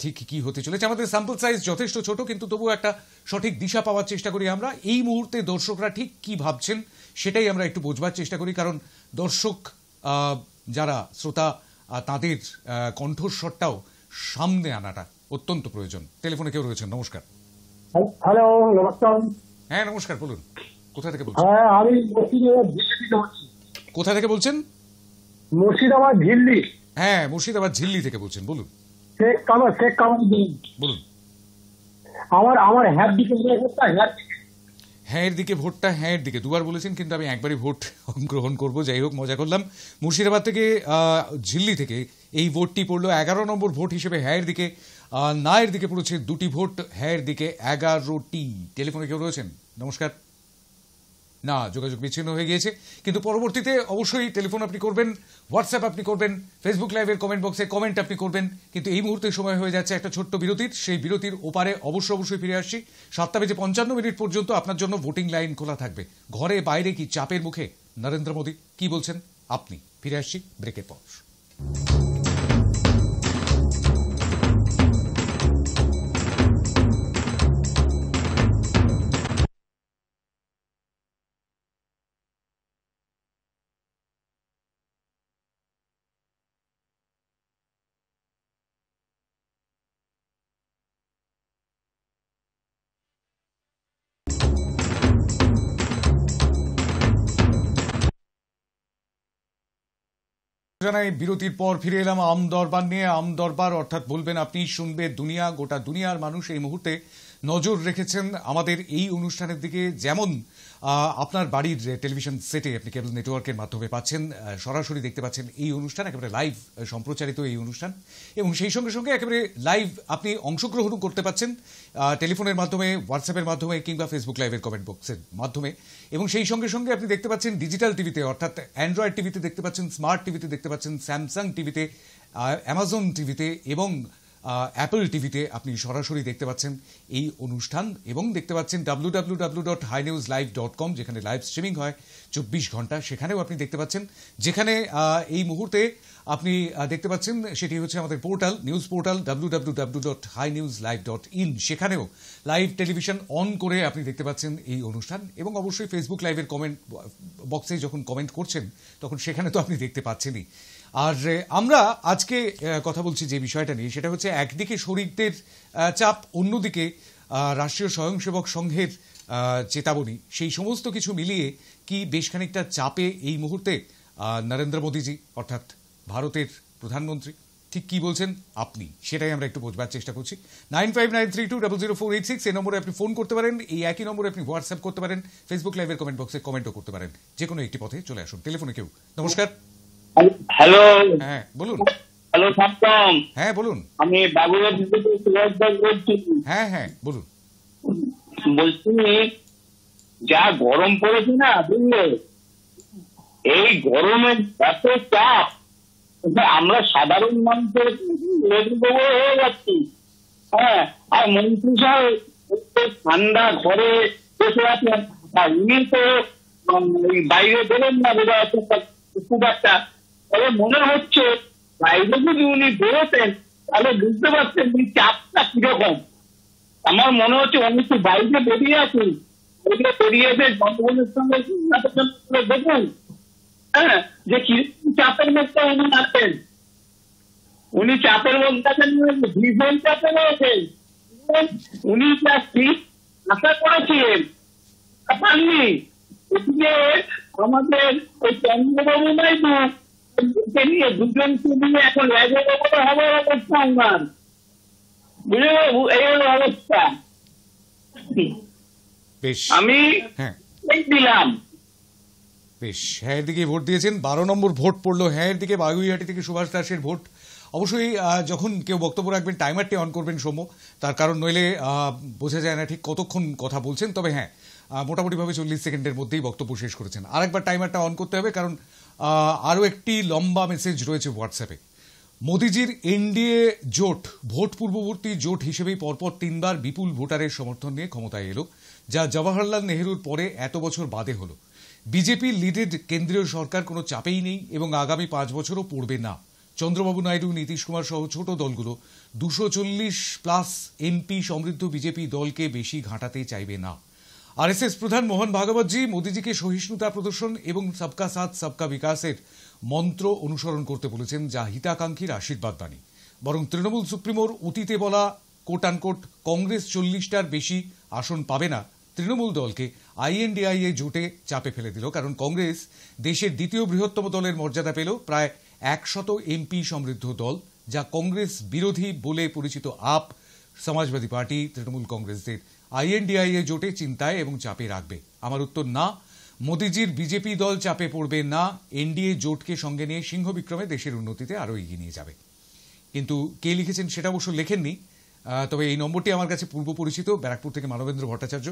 ঠিক কি হতে চলেছে। আমাদের স্যাম্পল সাইজ যথেষ্ট ছোট, কিন্তু তবুও একটা সঠিক দিশা পাওয়ার চেষ্টা করি আমরা। এই মুহূর্তে দর্শকরা ঠিক কি ভাবছেন সেটাই আমরা একটু বোঝবার চেষ্টা করি, কারণ দর্শক যারা শ্রোতা তাদের কণ্ঠস্বরটাও সামনে আনাটা অত্যন্ত প্রয়োজন। টেলিফোনে কেউ রয়েছেন? নমস্কার। হ্যালো, নমস্কার। হ্যাঁ নমস্কার, বলুন কোথা থেকে বলছেন? হ্যাঁ, আমি মুর্শিদাবাদ ঝিল্লি থেকে বলছি। কোথা থেকে বলছেন? মুর্শিদাবাদ ঝিল্লি। হ্যাঁ মুর্শিদাবাদ ঝিল্লি থেকে বলছেন, বলুন। শেখ কামাল বলুন। আমার হ্যাঁ দিকে হ্যাঁ এর দিকে ভোটটা হ্যাঁ এর দিকে। দুবার বলেছেন, কিন্তু আমি একবারই ভোট গ্রহণ করব। যাই হোক, মজা করলাম। মুর্শিদাবাদ থেকে ঝিল্লি থেকে এই ভোটটি পড়লো 11 নম্বর ভোট হিসেবে হ্যাঁ এর দিকে। না এর দিকে পড়েছে 2টি ভোট, হ্যাঁ এর দিকে 11টি। টেলিফোনে কেউ রয়েছেন? নমস্কার। না, যোগাযোগ বিচ্ছিন্ন হয়ে গিয়েছে। কিন্তু পরবর্তীতে অবশ্যই টেলিফোন আপনি করবেন, হোয়াটসঅ্যাপ আপনি করবেন, ফেসবুক লাইভের কমেন্ট বক্সে কমেন্ট আপনি করবেন। কিন্তু এই মুহূর্তে সময় হয়ে যাচ্ছে একটা ছোট্ট বিরতির। সেই বিরতির ওপারে অবশ্যই ফিরে আসছি। 7:55 পর্যন্ত আপনার জন্য ভোটিং লাইন খোলা থাকবে। ঘরে বাইরে কি চাপের মুখে নরেন্দ্র মোদী কি বলছেন আপনি? ফিরে আসছি ব্রেকের পর। জানাই বিরতির পর ফিরে এলাম আম দরবার নিয়ে। আম দরবার অর্থাৎ বলবেন আপনি, শুনবে দুনিয়া। গোটা দুনিয়ার মানুষ এই মুহূর্তে নজর রেখেছেন আমাদের এই অনুষ্ঠানের দিকে। যেমন আপনার বাড়ির টেলিভিশন সেটে আপনি কেবল নেটওয়ার্কের মাধ্যমে পাচ্ছেন, সরাসরি দেখতে পাচ্ছেন এই অনুষ্ঠান, একেবারে লাইভ সম্প্রচারিত এই অনুষ্ঠান। এবং সেই সঙ্গে সঙ্গে একেবারে লাইভ আপনি অংশগ্রহণ করতে পাচ্ছেন টেলিফোনের মাধ্যমে, হোয়াটসঅ্যাপের মাধ্যমে, কিংবা ফেসবুক লাইভের কমেন্ট বক্সের মাধ্যমে। এবং সেই সঙ্গে সঙ্গে আপনি দেখতে পাচ্ছেন ডিজিটাল টিভিতে, অর্থাৎ অ্যান্ড্রয়েড টিভিতে দেখতে পাচ্ছেন, স্মার্ট টিভিতে দেখতে পাচ্ছেন, স্যামসাং টিভিতে, অ্যামাজন টিভিতে এবং অ্যাপল টিভিতে আপনি সরাসরি দেখতে পাচ্ছেন এই অনুষ্ঠান। এবং দেখতে পাচ্ছেন www.hinewslive.com, যেখানে লাইভ স্ট্রিমিং হয় 24 ঘন্টা, সেখানেও আপনি দেখতে পাচ্ছেন। যেখানে এই মুহূর্তে আপনি দেখতে পাচ্ছেন সেটি হচ্ছে আমাদের পোর্টাল, নিউজ পোর্টাল www.hinewslive.in। সেখানেও লাইভ টেলিভিশন অন করে আপনি দেখতে পাচ্ছেন এই অনুষ্ঠান। এবং অবশ্যই ফেসবুক লাইভের কমেন্ট বক্সে যখন কমেন্ট করছেন তখন সেখানে তো আপনি দেখতে পাচ্ছেনই। আর আমরা আজকে কথা বলছি যে বিষয়টা নিয়ে, সেটা হচ্ছে একদিকে শরিকদের চাপ, অন্যদিকে রাষ্ট্রীয় স্বয়ংসেবক সংঘের চেতাবনী। সেই সমস্ত কিছু মিলিয়ে কি বেশ খানিকটা চাপে এই মুহূর্তে নরেন্দ্র মোদীজি, অর্থাৎ ভারতের প্রধানমন্ত্রী? ঠিক কি বলছেন আপনি, সেটাই আমরা একটু বোঝবার চেষ্টা করছি। 9593200486 এই নম্বরে আপনি ফোন করতে পারেন। এই একই নম্বরে আপনি হোয়াটসঅ্যাপ করতে পারেন, ফেসবুক লাইভের কমেন্ট বক্সে কমেন্টও করতে পারেন। যে কোনো একটি পথে চলে আসুন। টেলিফোনে কেউ? নমস্কার। হ্যালো। হ্যাঁ বলুন। হ্যালো শান্তম। হ্যাঁ বলুন। আমি বাবুরাজ থেকে সুভাষ দাস বলছি। হ্যাঁ বলুন। বলছি যা গরম পড়েছে না বুঝলে, এই গরমে এত চাপ, আমরা সাধারণ মানুষের হয়ে যাচ্ছি। হ্যাঁ, আর মন্ত্রী সাহেব ঠান্ডা ঘরে বসে আছেন, আর উনি তো বাইরে বেরোন না, খুব একটা। তবে মনে হচ্ছে বাইরে যদি উনি বেরোতেন তাহলে বুঝতে পারছেন উনি চাপটা কিরকম। আমার মনে হচ্ছে উনি তো বাইরে বেরিয়ে আছেন, বেরিয়ে এসে জনগণের সঙ্গে দেখুন, হ্যাঁ, যে কি চাপের মধ্যে উনি আছেন। উনি চাপের মধ্যে আছেন, ভীষণ চাপে রয়েছেন। উনি যা ঠিক আশা করেছিলেন পাননি। এদিকে আমাদের ওই চন্দ্রবাবু নাইডু নিয়ে দুজনকে নিয়ে এখন রাজ্যসভা হবার অবস্থা আমার, বুঝলে বাবু, এই হলো অবস্থা। আমি দিলাম বেশ, হ্যাঁ দিকে ভোট দিয়েছেন। 12 নম্বর ভোট পড়লো হ্যাঁ দিকে, বাগুইহাটি থেকে সুভাষ দাসের ভোট। অবশ্যই যখন কেউ বক্তব্য রাখবেন টাইমারটি অন করবেন সৌম্য, তার কারণ নইলে বোঝা যায় না ঠিক কতক্ষণ কথা বলছেন। তবে হ্যাঁ, মোটামুটিভাবে 40 সেকেন্ডের মধ্যেই বক্তব্য শেষ করেছেন। আরেকবার টাইমারটা অন করতে হবে, কারণ আরও একটি লম্বা মেসেজ রয়েছে হোয়াটসঅ্যাপে। মোদিজির এনডিএ জোট ভোট পূর্ববর্তী জোট হিসেবেই পরপর 3 বার বিপুল ভোটারের সমর্থন নিয়ে ক্ষমতায় এলো, যা জওয়াহরলাল নেহরুর পরে এত বছর বাদে হলো। বিজেপি লিডেড কেন্দ্রীয় সরকার কোনো চাপেই নেই এবং আগামী 5 বছরও পড়বে না। চন্দ্রবাবু নাইডু, নীতিশ কুমার সহ ছোট দলগুলো 240+ এমপি সমৃদ্ধ বিজেপি দলকে বেশি ঘাঁটাতে চাইবে না। আরএসএস প্রধান মোহন ভাগবতজি মোদিজিকে সহিষ্ণুতা প্রদর্শন এবং সবকা সাথ সবকা বিকাশের মন্ত্র অনুসরণ করতে বলেছেন, যা হিতাকাঙ্ক্ষীর আশীর্বাদ বাণী। বরং তৃণমূল সুপ্রিমোর অতীতে বলা কোট আনকোট কংগ্রেস 40টার বেশি আসন পাবে না তৃণমূল দলকে আইএনডিআইএ জোটে চাপে ফেলে দিল। কারণ কংগ্রেস দেশের দ্বিতীয় বৃহত্তম দলের মর্যাদা পেল প্রায় 100 এমপি সমৃদ্ধ দল, যা কংগ্রেস বিরোধী বলে পরিচিত আপ, সমাজবাদী পার্টি, তৃণমূল কংগ্রেসদের আইএনডিআইএ জোটে চিন্তায় এবং চাপে রাখবে। আমার উত্তর না, মোদিজির বিজেপি দল চাপে পড়বে না, এনডিএ জোটকে সঙ্গে নিয়ে সিংহ বিক্রমে দেশের উন্নতিতে আরও এগিয়ে নিয়ে যাবে। কিন্তু কে লিখেছেন সেটা অবশ্য লেখেননি, তবে এই নম্বরটি আমার কাছে পূর্ব পরিচিত। ব্যারাকপুর থেকে মানবেন্দ্র ভট্টাচার্য,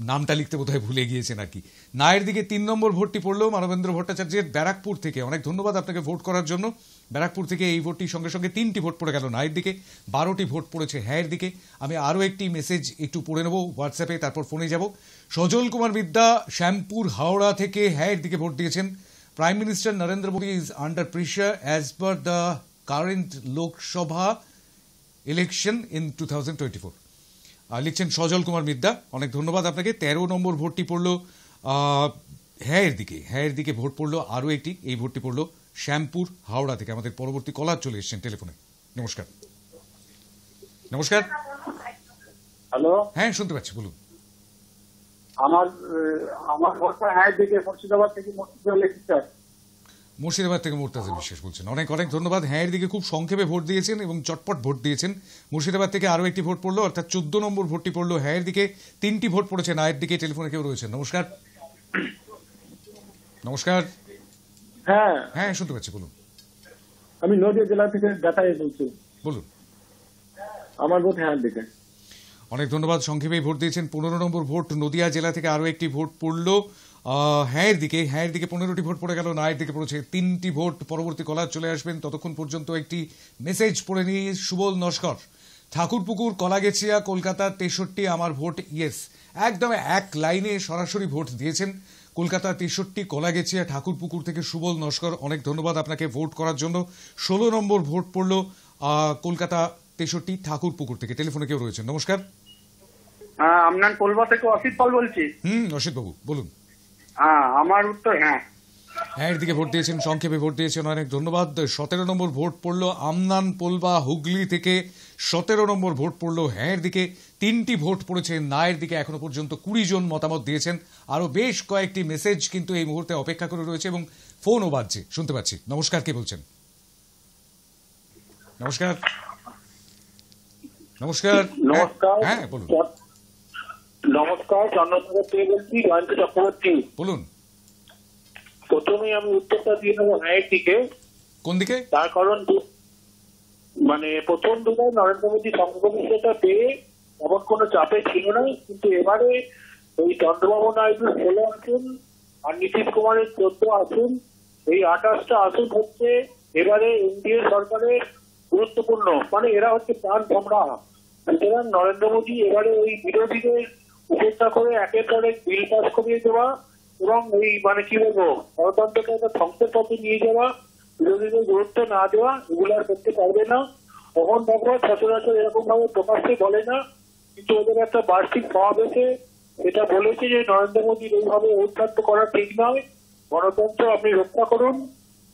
নামটা লিখতে বোধহয় ভুলে গিয়েছেন আর কি। নায়ের দিকে 3 নম্বর ভোটটি পড়লো মানবেন্দ্র ভট্টাচার্যের ব্যারাকপুর থেকে। অনেক ধন্যবাদ আপনাকে ভোট করার জন্য। ব্যারাকপুর থেকে এই ভোটটির সঙ্গে সঙ্গে 3টি ভোট পড়ে গেল নায়ের দিকে, 12টি ভোট পড়েছে হ্যাঁয়ের দিকে। আমি আরও একটি মেসেজ একটু পড়ে নেব হোয়াটসঅ্যাপে, তারপর ফোনে যাব। সজল কুমার বিদ্যা শ্যামপুর হাওড়া থেকে হ্যাঁয়ের দিকে ভোট দিয়েছেন। Prime minister Narendra Modi is under pressure as per the current Lok Sabha election in 2024, লিখছেন সজল কুমার মিদ্যা। অনেক ধন্যবাদ আপনাকে। 13 নম্বর ভোটটি পড়লো হ্যাঁয়ের দিকে। হ্যাঁয়ের দিকে ভোট পড়লো আরও একটি, এই ভোটটি পড়লো শ্যামপুর হাওড়া থেকে। আমাদের পরবর্তী কলার চলে এসেছেন টেলিফোনে। নমস্কার। নমস্কার। হ্যালো, হ্যাঁ শুনতে পাচ্ছি, বলুন। আমার ভোটটা হ্যাঁয়ের দিকে, মুর্শিদাবাদ থেকে মুর্শিদাবাদ থেকে মোর্তাজা বিশ্বাস বলছেন। অনেক অনেক ধন্যবাদ। হ্যাঁয়ের দিকে খুব সংক্ষেপে ভোট দিয়েছেন এবং চটপট ভোট দিয়েছেন। মুর্শিদাবাদ থেকে আরও একটি ভোট পড়লো, অর্থাৎ 14 নম্বর ভোটটি পড়লো হ্যাঁয়ের দিকে। 3টি ভোট পড়েছে নায়ের দিকে। টেলিফোনে কেউ রয়েছেন। নমস্কার। নমস্কার। হ্যাঁ হ্যাঁ শুনতে পাচ্ছি, বলুন। আমি নদিয়া জেলা থেকে ডাটাই বলছি। বলুন। আমার ভোট হ্যাঁয়ের দিকে। অনেক ধন্যবাদ। সংক্ষেপে ভোট দিয়েছেন। 15 নম্বর ভোট নদিয়া জেলা থেকে আরও একটি ভোট পড়লো হ্যাঁয়ের দিকে। হ্যাঁয়ের দিকে 15টি ভোট পড়ে গেল, নায়ের দিকে পড়েছে 3টি ভোট। পরবর্তী কলার চলে আসবেন, ততক্ষণ পর্যন্ত একটি মেসেজ পড়ে নিয়ে সুবল নস্কর। ঠাকুরপুকুর কলাগেছিয়া কলকাতা 63 আমার ভোট ইয়েস। একদম এক লাইনে সরাসরি ভোট দিয়েছেন। কলকাতা 63, কলাগেছিয়া, ঠাকুরপুকুর থেকে সুবল নস্কর। অনেক ধন্যবাদ আপনাকে ভোট করার জন্য। 16 নম্বর ভোট পড়লো কলকাতা 63, ঠাকুরপুকুর থেকে। টেলিফোনে কেউ রয়েছেন। নমস্কার। আপনার কলবা থেকে অসিত পাল বলছি। অসিত বাবু বলুন। আমার উত্তর হ্যাঁ। হ্যাঁয়ের দিকে ভোট দিয়েছেন, সংক্ষেপে ভোট দিয়েছেন। অনেক ধন্যবাদ। 17 নম্বর ভোট পড়লো আমনান পোলবা হুগলি থেকে। 17 নম্বর ভোট পড়লো হ্যাঁয়ের দিকে। 3টি ভোট পড়েছে নায়ের দিকে। এখনো পর্যন্ত 20 জন মতামত দিয়েছেন। আরো বেশ কয়েকটি মেসেজ কিন্তু এই মুহূর্তে অপেক্ষা করে রয়েছে এবং ফোনও বাজছে, শুনতে পাচ্ছি। নমস্কার, কে বলছেন? নমস্কার। নমস্কার। নমস্কার। হ্যাঁ বলুন। নমস্কার, চন্দ্রনগর থেকে বলছি, জয়ন্ত চক্রবর্তী। বলুন। প্রথমে আমি উত্তরটা দিয়ে নেবো হ্যাঁয়ের দিকে। কোন দিকে? তার কারণ মানে প্রথম দুবার নরেন্দ্র মোদী সংখ্যাগরিষ্ঠতা পেয়ে এমন কোনো চাপে ছিল না, কিন্তু এবারে এই চন্দ্রবাবু নাইডু 16 আসন আর নীতিশ কুমারের 14 আসন, এই 28টা আসন হচ্ছে এবারে এনডিএ সরকারের গুরুত্বপূর্ণ, মানে এরা হচ্ছে প্রাণ ভোমরা। সুতরাং নরেন্দ্র মোদী এবারে ওই বিরোধীদের উপেক্ষা করে একের পর এক বিল পাস করিয়ে দেওয়া এবং ওই মানে কি বলবো গণতন্ত্রকে একটা ধ্বংসের পথে নিয়ে যাওয়া, বিরোধীদের গুরুত্ব না দেওয়া, এগুলো আর করতে পারবে না। মোহন ভাগবত সচরাচর এরকম ভাবে প্রকাশ্যে বলে না, কিন্তু ওদের একটা বার্ষিক সমাবেশে এটা বলেছে যে নরেন্দ্র মোদীর এইভাবে উৎখাত করা ঠিক নয়, গণতন্ত্র আপনি রক্ষা করুন,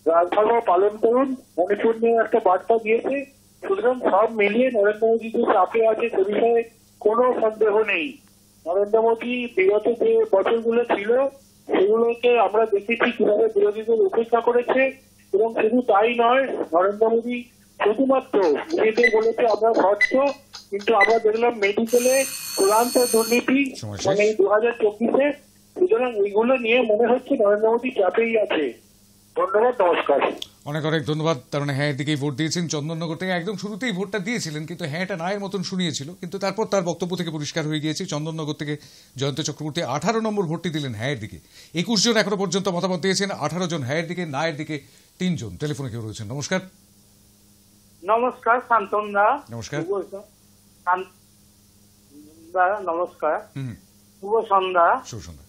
রাজধর্ম পালন করুন, মণিপুর নিয়ে একটা বার্তা দিয়েছে। সুতরাং সব মিলিয়ে নরেন্দ্র মোদী যে চাপে আছে সে বিষয়ে কোনো সন্দেহ নেই। নরেন্দ্র মোদী বিগত যে বছরগুলো ছিল সেগুলোকে আমরা দেখেছি কিভাবে বিরোধীদের উপেক্ষা করেছে, এবং শুধু তাই নয়, নরেন্দ্র মোদী শুধুমাত্র নিজেদের বলেছে আমরা স্বচ্ছ, কিন্তু আমরা দেখলাম মেডিকেলে চূড়ান্ত দুর্নীতি মানে 2024-এ। সুতরাং এইগুলো নিয়ে মনে হচ্ছে নরেন্দ্র মোদী চাপেই আছে। ধন্যবাদ, নমস্কার। অনেক অনেক ধন্যবাদ। তার মানে হ্যাঁ দিকেই ভোট দিয়েছেন, চন্দননগর থেকে একদম শুরুতেই ভোটটা দিয়েছিলেন, কিন্তু হ্যাঁটা নায়ের মতন শুনিয়েছিল, কিন্তু তারপর তার বক্তব্য থেকে পরিষ্কার হয়ে গিয়েছে চন্দননগর থেকে জয়ন্ত চক্রবর্তী 18 নম্বর ভোটটি দিলেন হ্যাঁয়ের দিকে। 21 জন এখনো পর্যন্ত মতামত দিয়েছেন, 18 জন হ্যাঁয়ের দিকে, নায়ের দিকে 3 জন। টেলিফোনে কেউ রয়েছেন। নমস্কার। নমস্কার শান্তন দা। নমস্কার। নমস্কার, শুভ সন্ধ্যা। শুভ সন্ধ্যা।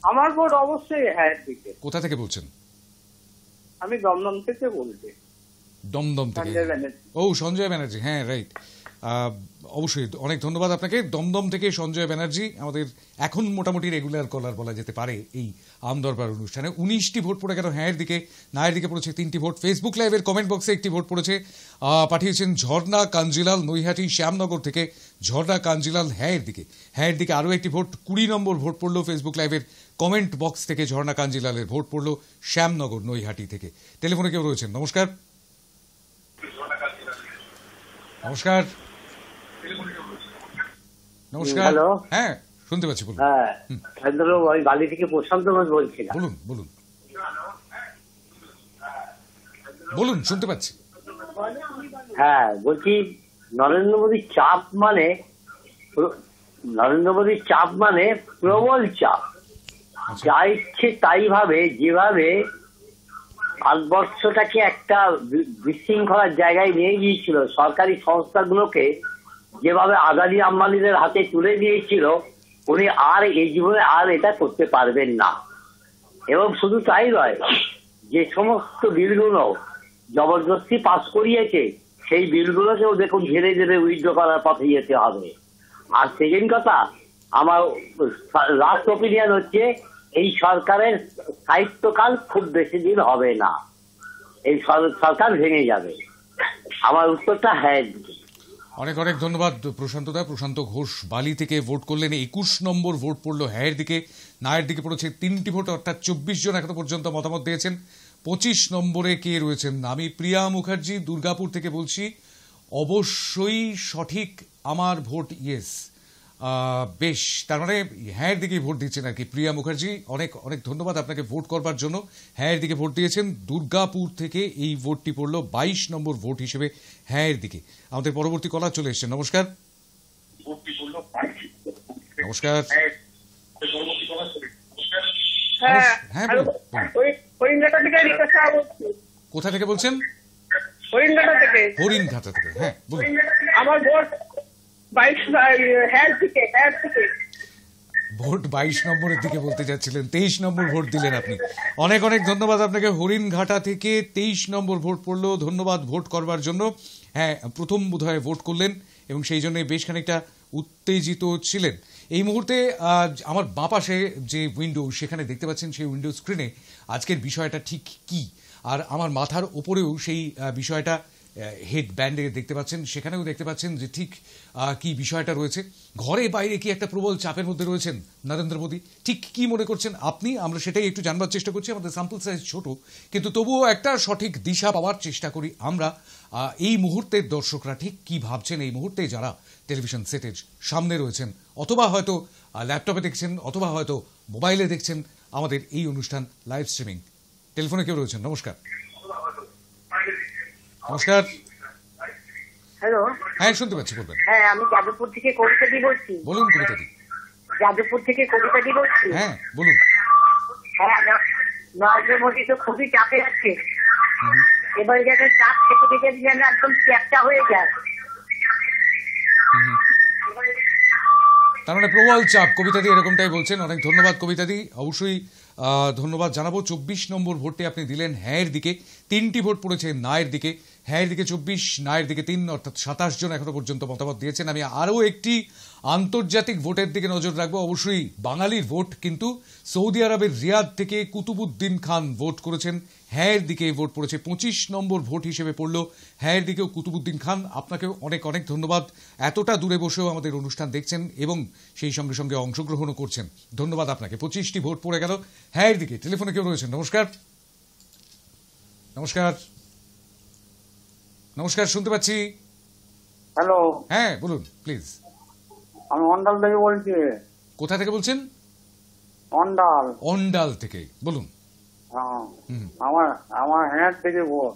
আমার ভোট অবশ্যই হ্যাঁয়ের দিকে। কোথা থেকে বলছেন? আমি দমদম থেকে বলছি। দমদম থেকে? ও সঞ্জয় ব্যানার্জি, হ্যাঁ রাইট, অবশ্যই অনেক ধন্যবাদ আপনাকে। দমদম থেকে সঞ্জয় ব্যানার্জি আমাদের এখন মোটামুটি রেগুলার কলার বলা যেতে পারে এই আমদরবার অনুষ্ঠানে। 19টি ভোট পড়ে গেল হ্যাঁয়ের দিকে, নায়ের দিকে পড়েছে 3টি ভোট। ফেসবুক লাইভের কমেন্ট বক্সে একটি ভোট পড়েছে, পাঠিয়েছেন ঝর্ণা কাঞ্জিলাল নৈহাটি শ্যামনগর থেকে। ঝর্ণা কাঞ্জিলাল হ্যাঁয়ের দিকে, হ্যাঁয়ের দিকে আরও একটি ভোট। 20 নম্বর ভোট পড়লো ফেসবুক লাইভের কমেন্ট বক্স থেকে, ঝর্ণা কাঞ্জিলালের ভোট পড়লো শ্যামনগর নৈহাটি থেকে। টেলিফোনে কেউ রয়েছেন। নমস্কার। নমস্কার। নমস্কার। হ্যালো, হ্যাঁ শুনতে পাচ্ছি, বলুন। হ্যাঁ আমি বালি থেকে প্রশান্ত ঘোষ বলছিলাম। বলুন বলুন বলুন, শুনতে পাচ্ছি। হ্যাঁ বলছি, নরেন্দ্র মোদীর চাপ মানে প্রবল চাপ, যা ইচ্ছে তাই ভাবে, যেভাবে ভারতবর্ষটাকে একটা বিশৃঙ্খলার জায়গায় নিয়ে গিয়েছিল, সরকারি সংস্থাগুলোকে যেভাবে আদানি আম্বানিদের হাতে তুলে দিয়েছিল, উনি আর এই জীবনে আর এটা করতে পারবেন না। এবং শুধু তাই নয়, যে সমস্ত বিলগুলো জবরদস্তি পাস করিয়েছে সেই বিলগুলোকেও দেখুন ধীরে ধীরে উইথড্র করার পথে যেতে হবে। আর সেকেন্ড কথা, আমার লাস্ট ওপিনিয়ন হচ্ছে এই সরকারের স্থায়িত্বকাল খুব বেশি দিন হবে না, এই সরকার ভেঙে যাবে। আমার উত্তরটা হ্যাঁ। অনেক অনেক ধন্যবাদ প্রশান্ত দা। প্রশান্ত ঘোষ বালি থেকে ভোট করলেন। 21 নম্বর ভোট পড়লো হ্যাঁয়ের দিকে, নায়ের দিকে পড়েছে 3টি ভোট, অর্থাৎ 24 জন এখনো পর্যন্ত মতামত দিয়েছেন। 25 নম্বরে কে রয়েছেন? আমি প্রিয়া মুখার্জি দুর্গাপুর থেকে বলছি। অবশ্যই সঠিক, আমার ভোট ইয়েস। বেশ, তার মানে হ্যাঁয়ের দিকেই ভোট দিচ্ছেন আর কি প্রিয়া মুখার্জি। অনেক অনেক ধন্যবাদ আপনাকে ভোট করবার জন্য। হ্যাঁয়ের দিকে ভোট দিয়েছেন। দুর্গাপুর থেকে এই ভোটটি পড়লো 22 নম্বর ভোট হিসেবে হ্যাঁয়ের দিকে। আমাদের পরবর্তী কলার চলে এসছেন। নমস্কার। নমস্কার। কোথা থেকে বলছেন? হরিণঘাটা থেকে। হরিণঘাটা থেকে, হ্যাঁ বলুন। আমার ভোট 22 হ্যাঁ দিকে। ভোট 22 নম্বরের দিকে বলতে যাচ্ছিলেন, 23 নম্বর ভোট দিলেন আপনি। অনেক অনেক ধন্যবাদ আপনাকে। হরিণঘাটা থেকে 23 নম্বর ভোট পড়লো। ধন্যবাদ ভোট করবার জন্য। হ্যাঁ, প্রথম বোধহয় ভোট করলেন এবং সেই জন্য বেশ খানিকটা উত্তেজিত ছিলেন। এই মুহূর্তে আমার বাঁ পাশে যে উইন্ডো সেখানে দেখতে পাচ্ছেন, সেই উইন্ডো স্ক্রিনে আজকের বিষয়টা ঠিক কি, আর আমার মাথার ওপরেও সেই বিষয়টা হেড ব্যান্ডে দেখতে পাচ্ছেন, সেখানেও দেখতে পাচ্ছেন যে ঠিক কি বিষয়টা রয়েছে। ঘরে বাইরে কি একটা প্রবল চাপের মধ্যে রয়েছেন নরেন্দ্র মোদী, ঠিক কি মনে করছেন আপনি? আমরা সেটাই একটু জানবার চেষ্টা করছি। আমাদের স্যাম্পল সাইজ ছোট, কিন্তু তবুও একটা সঠিক দিশা পাওয়ার চেষ্টা করি আমরা। এই মুহূর্তের দর্শকরা ঠিক কি ভাবছেন, এই মুহূর্তে যারা টেলিভিশন সেটের সামনে রয়েছেন, অথবা হয়তো ল্যাপটপে দেখছেন, অথবা হয়তো মোবাইলে দেখছেন আমাদের এই অনুষ্ঠান লাইভ স্ট্রিমিং। টেলিফোনে কেউ রয়েছেন। নমস্কার। নমস্কার। হ্যালো, হ্যাঁ শুনতে পাচ্ছি, বলবেন। হ্যাঁ আমি যাদবপুর থেকে কবিতাদি বলছি। বলুন কবিতাদি। যাদবপুর থেকে কবিতাদি বলছি। হ্যাঁ বলুন। হ্যাঁ, নরেন্দ্র মোদী তো খুবই চাপে আছে, এবার যেন চাপ থেকে থেকে যেন একদম চ্যাপটা হয়ে যায়। তার মানে প্রবল চাপ, কবিতাদি এরকমটাই বলছেন। অনেক ধন্যবাদ কবিতাদি, অবশ্যই ধন্যবাদ জানাবো। 24 নম্বর ভোটটি আপনি দিলেন হ্যাঁয়ের দিকে, 3টি ভোট পড়েছে নায়ের দিকে। হ্যাঁয়ের দিকে 24, নায়ের দিকে 3, অর্থাৎ 27 জন এখনো পর্যন্ত মতামত দিয়েছেন। আমি আরও একটি আন্তর্জাতিক ভোটের দিকে নজর রাখবো। অবশ্যই বাঙালির ভোট, কিন্তু সৌদি আরবের রিয়াদ থেকে কুতুবুদ্দিন খান ভোট করেছেন হ্যাঁয়ের দিকে, ভোট পড়েছে 25 নম্বর ভোট হিসেবে পড়লো হ্যাঁয়ের দিকেও কুতুবুদ্দিন খান। আপনাকেও অনেক অনেক ধন্যবাদ, এতটা দূরে বসেও আমাদের অনুষ্ঠান দেখছেন এবং সেই সঙ্গে সঙ্গে অংশগ্রহণও করছেন। ধন্যবাদ আপনাকে। 25টি ভোট পড়ে গেল হ্যাঁয়ের দিকে। টেলিফোনে কেউ রয়েছেন? নমস্কার। নমস্কার, নমস্কার, শুনতে পাচ্ছি। হ্যালো, হ্যাঁ বলুন প্লিজ। আমি অন্ডাল থেকে বলছি। কোথা থেকে বলছেন? অন্ডাল। অন্ডাল থেকে, বলুন। আমার হ্যাঁ থেকে ভোট।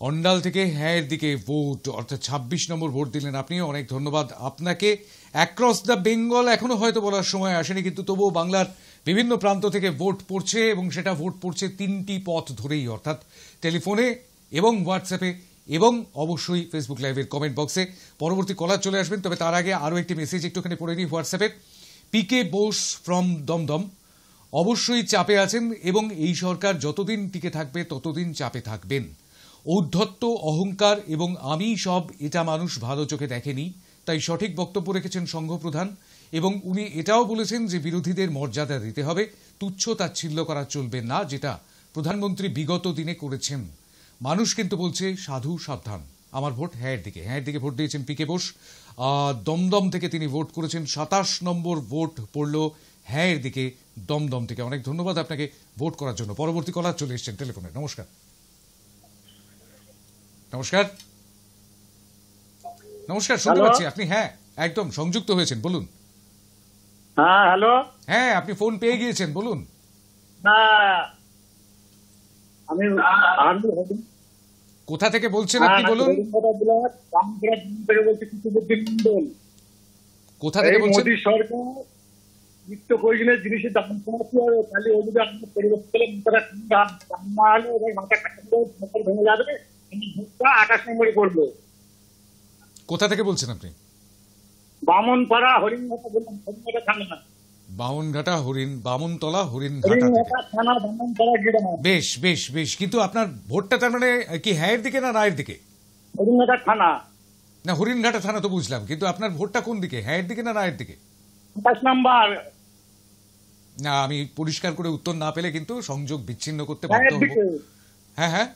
অন্ডাল থেকে হ্যাঁয়ের দিকে ভোট, অর্থাৎ 26 নম্বর ভোট দিলেন আপনি। অনেক ধন্যবাদ আপনাকে। অ্যাক্রস দ্য বেঙ্গল এখনো হয়তো বলার সময় আসেনি, কিন্তু তবুও বাংলার বিভিন্ন প্রান্ত থেকে ভোট পড়ছে এবং সেটা ভোট পড়ছে 3টি পথ ধরেই, অর্থাৎ টেলিফোনে এবং হোয়াটসঅ্যাপে এবং অবশ্যই ফেসবুক লাইভের কমেন্ট বক্সে। পরবর্তী কলার চলে আসবেন, তবে তার আগে আরও একটি মেসেজ একটুখানি পড়ে নিই হোয়াটসঅ্যাপে। পিকে বোস ফ্রম দমদম অবশ্যই চাপে আছেন এবং এই সরকার যতদিন টিকে থাকবে ততদিন চাপে থাকবেন। ঔদ্ধত্য, অহংকার এবং আমি সব, এটা মানুষ ভালো চোখে দেখেনি, তাই সঠিক বক্তব্য রেখেছেন সংঘপ্রধান। এবং উনি এটাও বলেছেন যে বিরোধীদের মর্যাদা দিতে হবে, তুচ্ছ তাচ্ছিল্য করা চলবে না, যেটা প্রধানমন্ত্রী বিগত দিনে করেছেন। মানুষ কিন্তু বলছে সাধু সাবধান। আমার ভোট হ্যাঁয়ের দিকে। হ্যাঁয়ের দিকে ভোট দিয়েছেন পিকে বোস, দমদম থেকে তিনি ভোট করেছেন। 27 নম্বর ভোট পড়ল হ্যাঁয়ের দিকে দমদম থেকে। অনেক ধন্যবাদ আপনাকে ভোট করার জন্য। পরবর্তী কলার চলে এসছেন টেলিফোনে। নমস্কার। নমস্কার, নমস্কার, শুনতে পাচ্ছি। আপনি হ্যাঁ একদম সংযুক্ত হয়েছেন, বলুন। হ্যাঁ হ্যালো, হ্যাঁ আপনি ফোন পেয়ে গিয়েছেন, বলুন। আমি কোথা থেকে বলছেন আপনি, বলুন। কোথা থেকে বলছেন? মোদী সরকার নিত্য প্রয়োজনীয় জিনিসের দাম কমাতে হবে, তাহলে ও যদি আমাদের পরিবর্তন ভেঙে যাবে। 28 নম্বরে করবো। কোথা থেকে বলছেন আপনি? বামনপাড়া হরিণঘাটা, হরিণঘাটা থানা। বামনঘাটা বামনতলা হরিণঘাটা। বেশ বেশ বেশ, কিন্তু আপনার ভোটটা তার মানে কি হ্যাঁয়ের দিকে না নায়ের দিকে? হরিণঘাটা থানা। না, হরিণঘাটা থানা তো বুঝলাম, কিন্তু আপনার ভোটটা কোন দিকে, হ্যাঁয়ের দিকে না নায়ের দিকে? 28 নাম্বার। না, আমি পরিষ্কার করে উত্তর না পেলে কিন্তু সংযোগ বিচ্ছিন্ন করতে বাধ্য হব। হ্যাঁ হ্যাঁ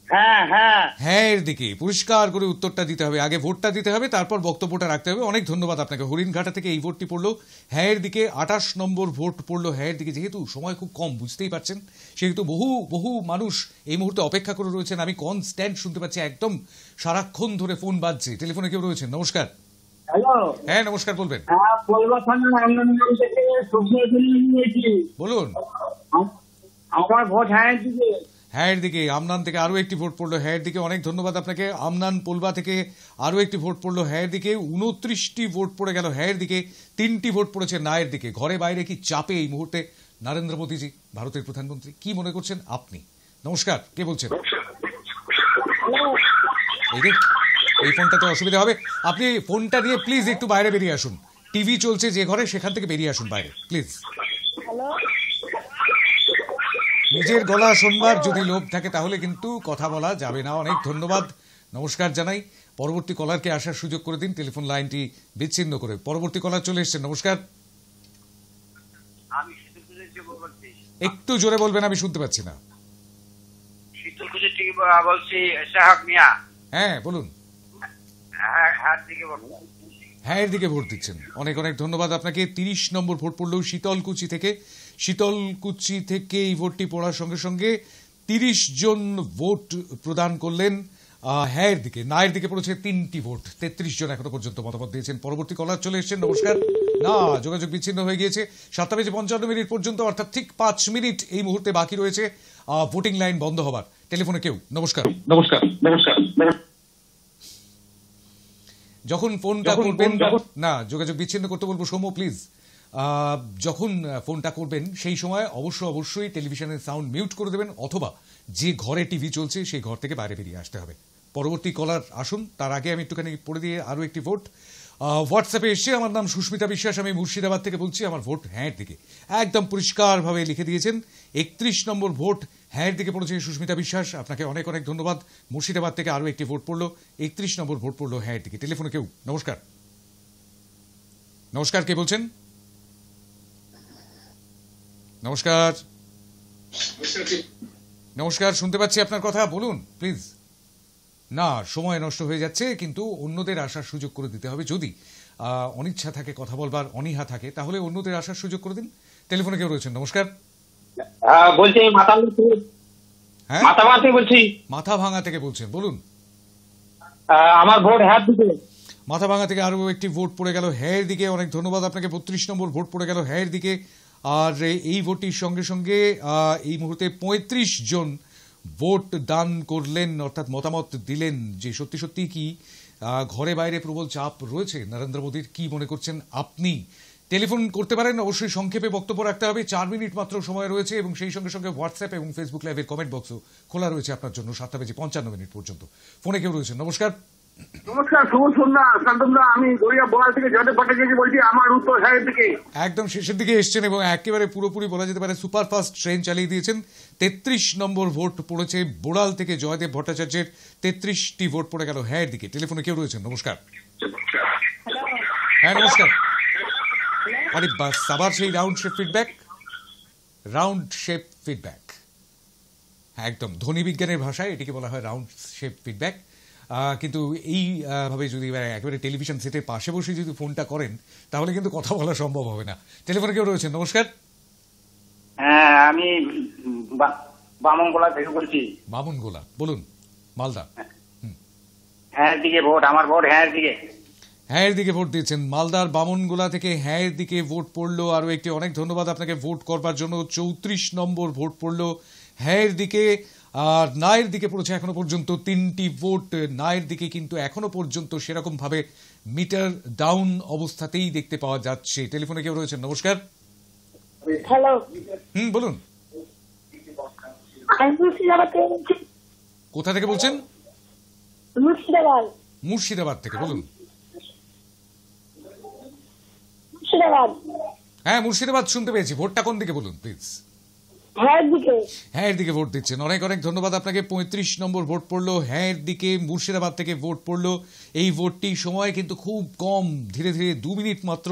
হ্যাঁ হ্যাঁ হ্যাঁয়ের দিকে পরিষ্কার করে উত্তরটা দিতে হবে, আগে ভোটটা দিতে হবে, তারপর বক্তব্যটা রাখতে হবে। অনেক ধন্যবাদ আপনাকে। হরিণঘাটা থেকে এই ভোটটি পড়লো হ্যাঁয়ের দিকে। 28 নম্বর ভোট পড়লো হ্যাঁয়ের দিকে। যেহেতু সময় খুব কম, বুঝতেই পারছেন, সেহেতু বহু মানুষ এই মুহূর্তে অপেক্ষা করে রয়েছেন। আমি কনস্ট্যান্ট শুনতে পাচ্ছি, একদম সারাক্ষণ ধরে ফোন বাজছে। টেলিফোনে কেউ রয়েছেন? নমস্কার। হ্যালো, হ্যাঁ নমস্কার, বলবেন। বলুন। আমার ভোট হ্যাঁয়ের দিকে। হ্যাঁয়ের দিকে। আমনান থেকে আরও একটি ভোট পড়লো হ্যাঁয়ের দিকে। অনেক ধন্যবাদ আপনাকে। আমনান পোলবা থেকে আরও একটি ভোট পড়লো হ্যাঁয়ের দিকে। 29টি ভোট পড়ে গেল হ্যাঁয়ের দিকে, 3টি ভোট পড়েছে নায়ের দিকে। ঘরে বাইরে কি চাপে এই মুহূর্তে নরেন্দ্র মোদীজি, ভারতের প্রধানমন্ত্রী? কি মনে করছেন আপনি? নমস্কার, কে বলছেন? এই ফোনটাতে অসুবিধা হবে, আপনি ফোনটা নিয়ে প্লিজ একটু বাইরে বেরিয়ে আসুন। টিভি চলছে যে ঘরে, সেখান থেকে বেরিয়ে আসুন বাইরে প্লিজ। নিজের গলা শুনবার যদি লোভ থাকে তাহলে কিন্তু কথা বলা যাবে না। অনেক ধন্যবাদ, নমস্কার জানাই। পরবর্তী কলারকে আসার সুযোগ করে দিন, টেলিফোন লাইনটি বিচ্ছিন্ন করে। পরবর্তী কলার চলে এসছেন। নমস্কার। একটু জোরে বলবেন, আমি শুনতে পাচ্ছি না। হ্যাঁ বলুন। হ্যাঁয়ের দিকে ভোট দিচ্ছেন। অনেক অনেক ধন্যবাদ আপনাকে। 30 নম্বর ভোট পড়লেও শীতলকুচি থেকে। শীতলকুচি থেকে এই ভোটটি পড়ার সঙ্গে সঙ্গে 30 জন ভোট প্রদান করলেন হ্যাঁয়ের দিকে। নায়ের দিকে পড়েছে 3টি ভোট। 33 জন এখনো পর্যন্ত মতামত দিয়েছেন। পরবর্তী কলার চলে এসেছেন। নমস্কার। না, যোগাযোগ বিচ্ছিন্ন হয়ে গিয়েছে। 7:55 পর্যন্ত, অর্থাৎ ঠিক 5 মিনিট এই মুহূর্তে বাকি রয়েছে ভোটিং লাইন বন্ধ হবার। টেলিফোনে কেউ? নমস্কার। নমস্কার। নমস্কার। যখন ফোনটা করবেন না, যোগাযোগ বিচ্ছিন্ন করতে বলবো। সৌম্য প্লিজ যখন ফোনটা করবেন সেই সময় অবশ্যই টেলিভিশনের সাউন্ড মিউট করে দেবেন, অথবা যে ঘরে টিভি চলছে সেই ঘর থেকে বাইরে বেরিয়ে আসতে হবে। পরবর্তী কলার আসুন, তার আগে আমি একটুখানি পড়ে দিয়ে আরও একটি ভোট হোয়াটসঅ্যাপে এসছে। আমার নাম সুস্মিতা বিশ্বাস, আমি মুর্শিদাবাদ থেকে বলছি। আমার ভোট হ্যাঁর দিকে, একদম পরিষ্কারভাবে লিখে দিয়েছেন। 31 নম্বর ভোট হ্যাঁর দিকে পড়েছে সুস্মিতা বিশ্বাস, আপনাকে অনেক অনেক ধন্যবাদ। মুর্শিদাবাদ থেকে আরও একটি ভোট পড়লো, 31 নম্বর ভোট পড়লো হ্যাঁর দিকে। টেলিফোনে কেউ? নমস্কার, নমস্কার, কে বলছেন? নমস্কার, নমস্কার, শুনতে পাচ্ছি আপনার কথা, বলুন প্লিজ। না, সময় নষ্ট হয়ে যাচ্ছে, কিন্তু অন্যদের আসার সুযোগ করে দিতে হবে। যদি অনিচ্ছা থাকে, কথা বলবার অনীহা থাকে, তাহলে অন্যদের আসার সুযোগ করে দিন। টেলিফোনে কেউ রয়েছেন? নমস্কার, বলছি মাথা ভাঙা থেকে বলছেন, বলুন। আমার ভোট হ্যাঁ দিকে। মাথা ভাঙা থেকে আরো একটি ভোট পড়ে গেল হ্যাঁ দিকে, অনেক ধন্যবাদ আপনাকে। 32 নম্বর ভোট পড়ে গেল হ্যাঁ দিকে। আর এই ভোটটির সঙ্গে সঙ্গে এই মুহূর্তে 35 জন ভোট দান করলেন, অর্থাৎ মতামত দিলেন যে সত্যি কি ঘরে বাইরে প্রবল চাপ রয়েছে নরেন্দ্র মোদীর। কি মনে করছেন আপনি? টেলিফোন করতে পারেন, অবশ্যই সংক্ষেপে বক্তব্য রাখতে হবে। 4 মিনিট মাত্র সময় রয়েছে, এবং সেই সঙ্গে সঙ্গে হোয়াটসঅ্যাপ এবং ফেসবুক লাইভের কমেন্ট বক্সও খোলা রয়েছে আপনার জন্য 7:55 পর্যন্ত। ফোনে কেউ রয়েছেন? নমস্কার, নমস্কার, শুভ সন্ধ্যা শান্তনুদা। আমি গড়িয়া বড়াল থেকে জয়দেব ভট্টাচার্য বলছি। আমার উত্তর হ্যাঁ দিকে। একদম শেষের দিকে এসছেন এবং একেবারে পুরোপুরি বলা যেতে পারে সুপারফাস্ট ট্রেন চালিয়ে দিয়েছেন। 33 নম্বর ভোট পড়েছে বোড়াল থেকে জয়দেব ভট্টাচার্যের। 33টি ভোট পড়ে গেল হ্যাঁ দিকে। টেলিফোনে কেউ রয়েছেন? নমস্কার। হ্যাঁ, নমস্কার। আরে বাস, আবার সেই রাউন্ড শেপ ফিডব্যাক। একদম ধ্বনি বিজ্ঞানের ভাষায় এটিকে বলা হয় রাউন্ড শেপ ফিডব্যাক। কিন্তু এইভাবে যদি একেবারে টেলিভিশন সেটের পাশে বসে যদি ফোনটা করেন, তাহলে কিন্তু কথা বলা সম্ভব হবে না। টেলিফোনে কেউ রয়েছেন? নমস্কার। হ্যাঁ, আমি বামনগোলা থেকে বলছি। বামনগোলা, বলুন। মালদা। হ্যাঁ দিকে ভোট, আমার ভোট হ্যাঁ দিকে। হ্যাঁ দিকে ভোট দিয়েছেন। মালদার বামনগোলা থেকে হ্যাঁ দিকে ভোট পড়লো। আরও একটি অনেক ধন্যবাদ আপনাকে ভোট করবার জন্য। 34 নম্বর ভোট পড়লো হ্যাঁ দিকে। আর নায়ের দিকে পড়েছে এখনো পর্যন্ত 3টি ভোট। নায়ের দিকে কিন্তু এখনো পর্যন্ত সেরকম ভাবে মিটার ডাউন অবস্থাতেই দেখতে পাওয়া যাচ্ছে। টেলিফোনে কেউ রয়েছেন? নমস্কার। হ্যালো। বলুন। কোথা থেকে বলছেন? মুর্শিদাবাদ থেকে, বলুন। হ্যাঁ, মুর্শিদাবাদ শুনতে পেয়েছি। ভোটটা কোন দিকে বলুন প্লিজ? হ্যাঁ দিকে ভোট দিচ্ছেন, অনেক অনেক ধন্যবাদ আপনাকে। 35 নম্বর ভোট পড়লো হ্যাঁ দিকে। মুর্শিদাবাদ থেকে ভোট পড়লো। এই ভোটটি সময় কিন্তু খুব কম, ধীরে ধীরে 2 মিনিট মাত্র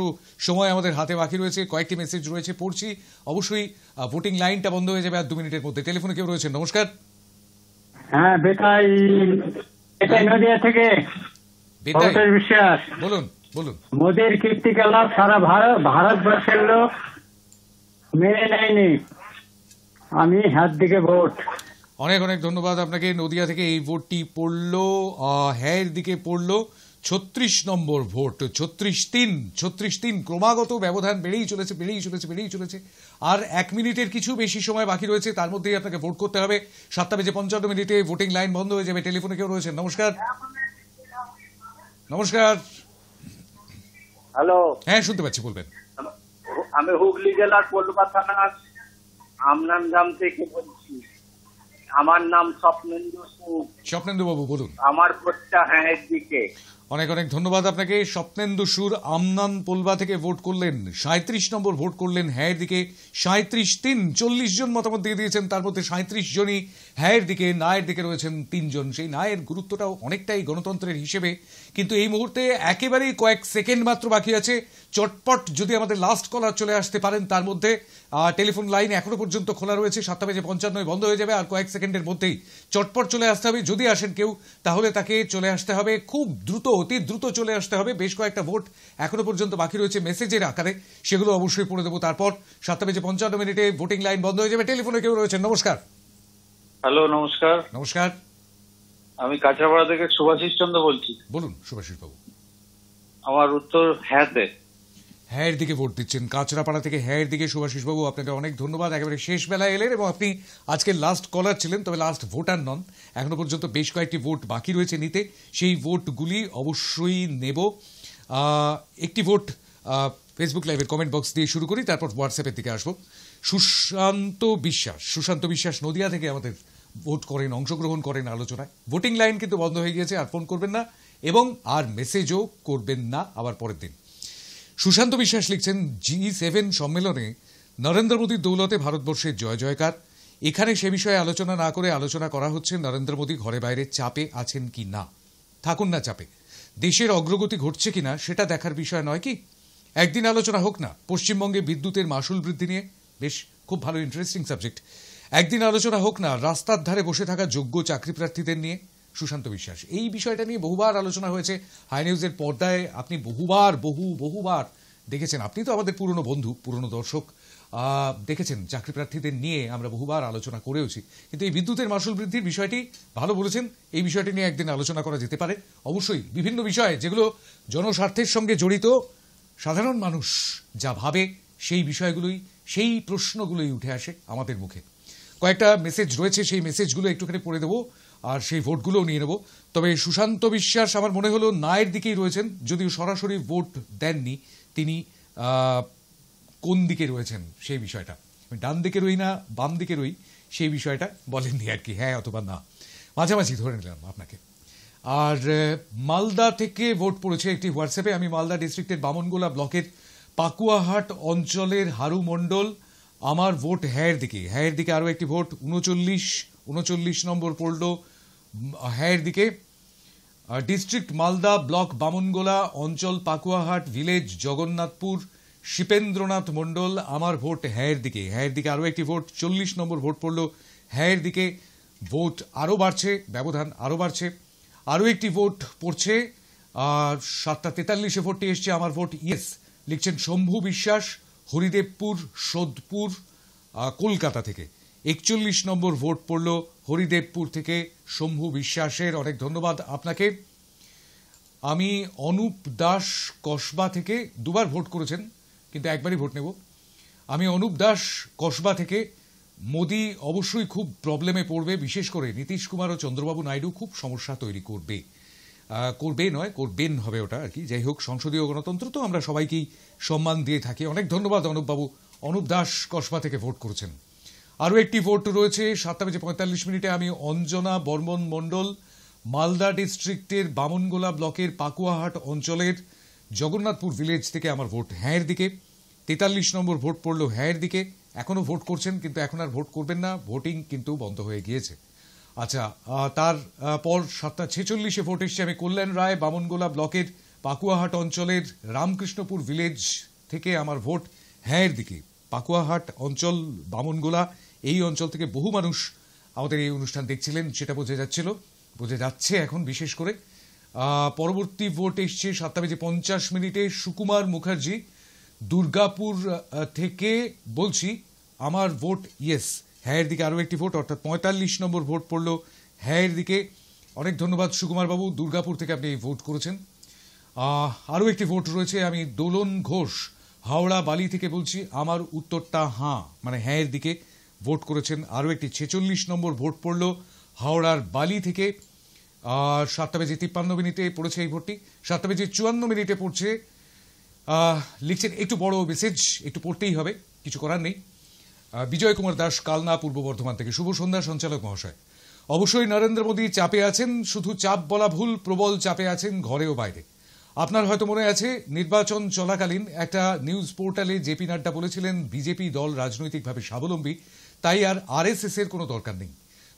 সময় আমাদের হাতে বাকি রয়েছে। কয়েকটি মেসেজ রয়েছে, পড়ছি। অবশ্যই ভোটিং লাইনটা বন্ধ হয়ে যাবে আর 2 মিনিটের মধ্যে। টেলিফোনে কেউ রয়েছেন? নমস্কার। হ্যাঁ, বেতাই নদিয়া থেকে বিশ্বাস। বলুন। মোদীর কীর্তিকলাপ সারা ভারতবর্ষের লোক মেনে নেয়নি। আমি হাত দিকে ভোট। অনেক অনেক ধন্যবাদ আপনাকে। নদিয়া থেকে এই ভোটটি পড়লো হ্যাঁ দিকে পড়লো। 36 নম্বর ভোট। 36-3 ক্রমাগত ব্যবধান বেড়েই চলেছে। আর 1 মিনিটের কিছু বেশি সময় বাকি রয়েছে, তার মধ্যেই আপনাকে ভোট করতে হবে। 7:55 ভোটিং লাইন বন্ধ হয়ে যাবে। টেলিফোনে কেউ রয়েছেন? নমস্কার। হ্যালো। হ্যাঁ, শুনতে পাচ্ছি, বলবেন। আমি হুগলি জেলার পল্লবা থানার আমনান গ্রাম থেকে বলছি। আমার নাম স্বপ্নেন্দু বাবু, বলুন। আমার ভোটটা হ্যাঁ দিকে। অনেক অনেক ধন্যবাদ আপনাকে। স্বপ্নেন্দু সুর আমনান পোলবা থেকে ভোট করলেন। 37 নম্বর ভোট করলেন হ্যাঁ দিকে। 37-3 40 জন মতামত দিয়ে দিয়েছেন, তার মধ্যে 37 জনই হ্যাঁ দিকে। নায়ের দিকে রয়েছেন 3 জন। সেই নায়ের গুরুত্বটাও অনেকটাই গণতন্ত্রের হিসেবে, কিন্তু এই মুহূর্তে একেবারেই কয়েক সেকেন্ড মাত্র বাকি আছে। চটপট যদি আমাদের লাস্ট কলার চলে আসতে পারেন, তার মধ্যে টেলিফোন লাইন এখনো পর্যন্ত খোলা রয়েছে। 7:55 বন্ধ হয়ে যাবে, আর কয়েক সেকেন্ডের মধ্যেই চটপট চলে আসতে হবে। যদি আসেন কেউ, তাহলে তাকে চলে আসতে হবে খুব দ্রুত, অতি দ্রুত চলে আসতে হবে। বেশ কয়েকটা ভোট এখনো পর্যন্ত বাকি রয়েছে মেসেজের আকারে, সেগুলো অবশ্যই পড়ে দেবো। তারপর 7:55 ভোটিং লাইন বন্ধ হয়ে যাবে। টেলিফোনে কেউ রয়েছেন? নমস্কার। হ্যালো, নমস্কার। নমস্কার। আমি কাঁচরাপাড়া থেকে শুভাশিস চন্দ্র বলছি। বলুন শুভাশিস বাবু। আমার উত্তর হ্যাঁতে। হ্যাঁ দিকে ভোট দিচ্ছেন। কাঁচরাপাড়া থেকে হ্যাঁ দিকে শুভাশিস বাবু, আপনাকে অনেক ধন্যবাদ। একেবারে শেষ বেলায় এলেন এবং আপনি আজকে লাস্ট কলার ছিলেন, তবে লাস্ট ভোটার নন। এখনো পর্যন্ত বেশ কয়েকটি ভোট বাকি রয়েছে নিতে, সেই ভোটগুলি অবশ্যই নেব। একটি ভোট ফেসবুক লাইভের কমেন্ট বক্স দিয়ে শুরু করি, তারপর হোয়াটসঅ্যাপের দিকে আসবো। সুশান্ত বিশ্বাস নদিয়া থেকে আমাদের ভোট করেন, অংশগ্রহণ করেন আলোচনায়। ভোটিং লাইন কিন্তু বন্ধ হয়ে গিয়েছে, আর ফোন করবেন না এবং আর মেসেজও করবেন না আবার পরের দিন। সুশান্ত বিশ্বাস লিখছেন, G7 সম্মেলনে নরেন্দ্র মোদীর দৌলতে ভারতবর্ষের জয় জয়কার। এখানে সে বিষয়ে আলোচনা না করে আলোচনা করা হচ্ছে নরেন্দ্র মোদী ঘরে বাইরে চাপে আছেন কি না। থাকুন না চাপে, দেশের অগ্রগতি ঘটছে কিনা সেটা দেখার বিষয় নয় কি? একদিন আলোচনা হোক না পশ্চিমবঙ্গে বিদ্যুতের মাসুল বৃদ্ধি নিয়ে, বেশ খুব ভালো ইন্টারেস্টিং সাবজেক্ট। একদিন আলোচনা হোক না রাস্তার ধারে বসে থাকা যোগ্য চাকরি প্রার্থীদের নিয়ে। সুশান্ত বিশ্বাস, এই বিষয়টা নিয়ে বহুবার আলোচনা হয়েছে হাই নিউজের পর্দায়, আপনি বহুবার দেখেছেন। আপনি তো আমাদের পুরনো বন্ধু, পুরনো দর্শক, দেখেছেন চাকরি প্রার্থীদের নিয়ে আমরা বহুবার আলোচনা করেওছি। কিন্তু এই বিদ্যুতের মাসুল বৃদ্ধির বিষয়টি ভালো বলেছেন, এই বিষয়টি নিয়ে একদিন আলোচনা করা যেতে পারে। অবশ্যই বিভিন্ন বিষয় যেগুলো জনস্বার্থের সঙ্গে জড়িত, সাধারণ মানুষ যা ভাবে সেই বিষয়গুলোই, সেই প্রশ্নগুলোই উঠে আসে আমাদের মুখে। কয়েকটা মেসেজ রয়েছে, সেই মেসেজগুলো একটুখানি পড়ে দেবো আর সেই ভোটগুলোও নিয়ে নেব। তবে সুশান্ত বিশ্বাস আমার মনে হলো নায়ের দিকেই রয়েছেন, যদিও সরাসরি ভোট দেননি তিনি। কোন দিকে রয়েছেন সেই বিষয়টা, ডান দিকে রই না বাম দিকে রই সেই বিষয়টা বলেননি আর কি, হ্যাঁ অথবা না, মাঝামাঝি ধরে নিলাম আপনাকে। আর মালদা থেকে ভোট পড়েছে একটি হোয়াটসঅ্যাপে। আমি মালদা ডিস্ট্রিক্টের বামনগোলা ব্লকের পাকুয়াহাট অঞ্চলের হারু মণ্ডল, আমার ভোট হ্যায়ের দিকে। হ্যায়ের দিকে আরও একটি ভোট 39 নম্বর পড়ল হ্যায়ের দিকে। ডিস্ট্রিক্ট মালদা, ব্লক বামনগোলা, অঞ্চল পাকুয়াহাট, ভিলেজ জগন্নাথপুর, শিপেন্দ্রনাথ মণ্ডল, আমার ভোট হ্যায়ের দিকে। হ্যায়ের দিকে আরও একটি ভোট 40 নম্বর ভোট পড়ল হ্যায়ের দিকে। ভোট আরও বাড়ছে, ব্যবধান আরও বাড়ছে। আরও একটি ভোট পড়ছে 7:43 ভোটটি এসছে, আমার ভোট ইয়েস লিখছেন শম্ভু বিশ্বাস, হরিদেবপুর সোদপুর কলকাতা থেকে। 41 নম্বর ভোট পড়ল হরিদেবপুর থেকে শম্ভু বিশ্বাসের, অনেক ধন্যবাদ আপনাকে। আমি অনুপ দাস কসবা থেকে, দুবার ভোট করেছেন কিন্তু একবারই ভোট নেব। আমি অনুপ দাস কসবা থেকে, মোদি অবশ্যই খুব প্রবলেমে পড়বে, বিশেষ করে নীতিশ কুমার ও চন্দ্রবাবু নাইডু খুব সমস্যা তৈরি করবেন হবে ওটা আর কি। যাই হোক, সংসদীয় গণতন্ত্র তো আমরা সবাইকেই সম্মান দিয়ে থাকি। অনেক ধন্যবাদ অনুপবাবু, অনুপ দাস কসবা থেকে ভোট করেছেন। আরও একটি ভোট রয়েছে 7:45 আমি অঞ্জনা বর্মন মণ্ডল, মালদা ডিস্ট্রিক্টের বামনগোলা ব্লকের পাকুয়াহাট অঞ্চলের জগন্নাথপুর ভিলেজ থেকে, আমার ভোট হ্যাঁয়ের দিকে। 43 নম্বর ভোট পড়ল হ্যাঁয়ের দিকে। এখনও ভোট করছেন কিন্তু এখন আর ভোট করবেন না, ভোটিং কিন্তু বন্ধ হয়ে গিয়েছে। আচ্ছা, তারপর 7:46 ভোট এসছে আমি কল্যাণ রায়, বামনগোলা ব্লকের পাকুয়াহাট অঞ্চলের রামকৃষ্ণপুর ভিলেজ থেকে, আমার ভোট হ্যাঁয়ের দিকে। পাকুয়াহাট অঞ্চল, বামনগোলা, এই অঞ্চল থেকে বহু মানুষ আমাদের এই অনুষ্ঠান দেখছিলেন, সেটা বোঝা যাচ্ছে এখন বিশেষ করে। পরবর্তী ভোট এসছে 7:50 সুকুমার মুখার্জি, দুর্গাপুর থেকে বলছি, আমার ভোট ইয়েস হ্যাঁয়ের দিকে। আরও একটি ভোট অর্থাৎ 45 নম্বর ভোট পড়ল হ্যাঁয়ের দিকে। অনেক ধন্যবাদ সুকুমার বাবু, দুর্গাপুর থেকে আপনি ভোট করেছেন। আরও একটি ভোট রয়েছে আমি দোলন ঘোষ, হাওড়া বালি থেকে বলছি, আমার উত্তরটা হাঁ, মানে হ্যাঁয়ের দিকে ভোট করেছেন। আরও একটি 46 নম্বর ভোট পড়ল হাওড়ার বালি থেকে। 7:53 পড়েছে এই ভোটটি। 7:54 পড়ছে, লিখছেন একটু বড় মেসেজ, একটু পড়তেই হবে, কিছু করার নেই। বিজয় কুমার দাস, কালনা, পূর্ব বর্ধমান থেকে। শুভ সন্ধ্যা সঞ্চালক মহাশয়। অবশ্যই নরেন্দ্র মোদী চাপে আছেন, শুধু চাপ বলা ভুল, প্রবল চাপে আছেন ঘরে ও বাইরে। আপনার হয়তো মনে আছে নির্বাচন চলাকালীন একটা নিউজ পোর্টালে জেপি নাড্ডা বলেছিলেন বিজেপি দল রাজনৈতিকভাবে স্বাবলম্বী, তাই আর আরএসএস এর কোনো দরকার নেই।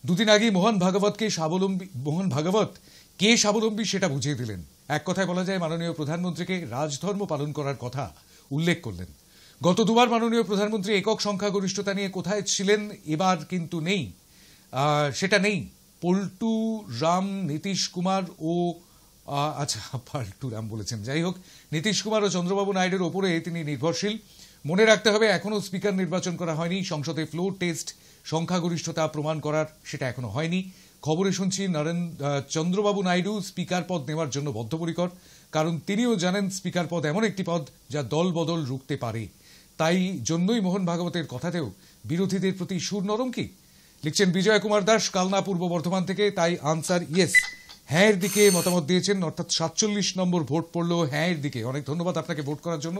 দুদিন আগে মোহন ভাগবত কে স্বাবলম্বী সেটা বুঝিয়ে দিলেন। এক কথায় বলা যায় মাননীয় প্রধানমন্ত্রীকে রাজধর্ম পালন করার কথা উল্লেখ করলেন। গত দুবার মাননীয় প্রধানমন্ত্রী একক সংখ্যাগরিষ্ঠতা নিয়ে কোথায় ছিলেন, এবার কিন্তু নেই, সেটা নেই। পল্টু রাম, নীতিশ কুমার ও পাল্টু রাম বলেছেন, যাই হোক, নীতিশ কুমার ও চন্দ্রবাবু নাইডুর ওপরে তিনি নির্ভরশীল। মনে রাখতে হবে এখনও স্পিকার নির্বাচন করা হয়নি, সংসদে ফ্লোর টেস্ট সংখ্যাগরিষ্ঠতা প্রমাণ করার সেটা এখনো হয়নি। খবরে শুনছি চন্দ্রবাবু নাইডু স্পিকার পদ নেওয়ার জন্য বদ্ধপরিকর, কারণ তিনিও জানেন স্পিকার পদ এমন একটি পদ যা দল বদল রুখতে পারে। তাই জন্যই মোহন ভাগবতের কথাতেও বিরোধীদের প্রতি সুর নরম কি? লিখছেন বিজয় কুমার দাস, কালনা, পূর্ব বর্ধমান থেকে। তাই আনসার ইয়েস, হ্যাঁয়ের দিকে মতামত দিয়েছেন, অর্থাৎ 47 নম্বর ভোট পড়ল হ্যাঁয়ের দিকে। অনেক ধন্যবাদ আপনাকে ভোট করার জন্য।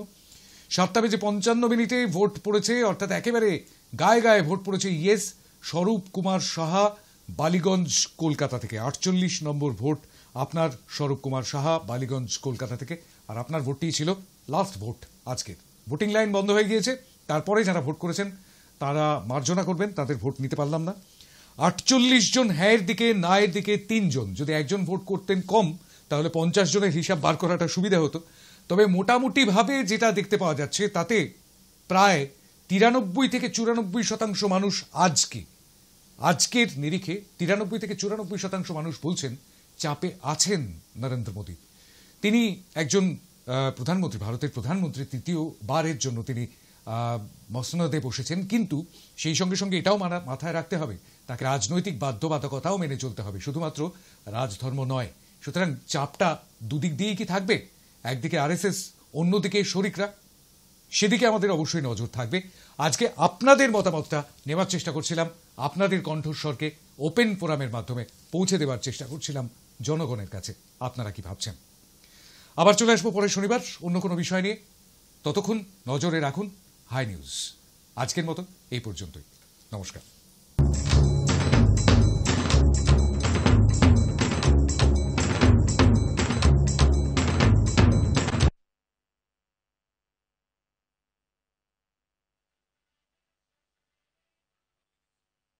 7:55 ভোট পড়েছে, অর্থাৎ একেবারে গায়ে গায়ে ভোট পড়েছে ইয়েস স্বরূপ কুমার সাহা বালিগঞ্জ কলকাতা থেকে। 48 নম্বর ভোট আপনার স্বরূপ কুমার সাহা বালিগঞ্জ কলকাতা থেকে। আর আপনার ভোটটি ছিল লাস্ট ভোট আজকের। ভোটিং লাইন বন্ধ হয়ে গিয়েছে, তারপরে যারা ভোট করেছেন তারা মার্জনা করবেন, তাদের ভোট নিতে পারলাম না। 48 জন হ্যাঁয়ের দিকে, নায়ের দিকে 3 জন। যদি একজন ভোট করতেন কম তাহলে 50 জনের হিসাব বার করাটা সুবিধা হতো। তবে মোটামুটিভাবে যেটা দেখতে পাওয়া যাচ্ছে তাতে প্রায় 93 থেকে 94% মানুষ আজকের নিরিখে 93 থেকে 94% মানুষ বলছেন চাপে আছেন নরেন্দ্র মোদী। তিনি একজন প্রধানমন্ত্রী, ভারতের প্রধানমন্ত্রী, তৃতীয় বারের জন্য তিনি মসনদে বসেছেন, কিন্তু সেই সঙ্গে সঙ্গে এটাও মাথায় রাখতে হবে তাকে রাজনৈতিক বাধ্যবাধকতাও মেনে চলতে হবে, শুধুমাত্র রাজধর্ম নয়। সুতরাং চাপটা দুদিক দিয়েই কি থাকবে? একদিকে আরএসএস, অন্যদিকে শরিকরা, সেদিকে আমাদের অবশ্যই নজর থাকবে। আজকে আপনাদের মতামতটা নেওয়ার চেষ্টা করছিলাম, আপনাদের কণ্ঠস্বরকে ওপেন ফোরামের মাধ্যমে পৌঁছে দেওয়ার চেষ্টা করছিলাম জনগণের কাছে। আপনারা কি ভাবছেন? আবার চলে আসবো পরের শনিবার অন্য কোনো বিষয় নিয়ে। ততক্ষণ নজরে রাখুন হাই নিউজ। আজকের মতো এই পর্যন্তই, নমস্কার।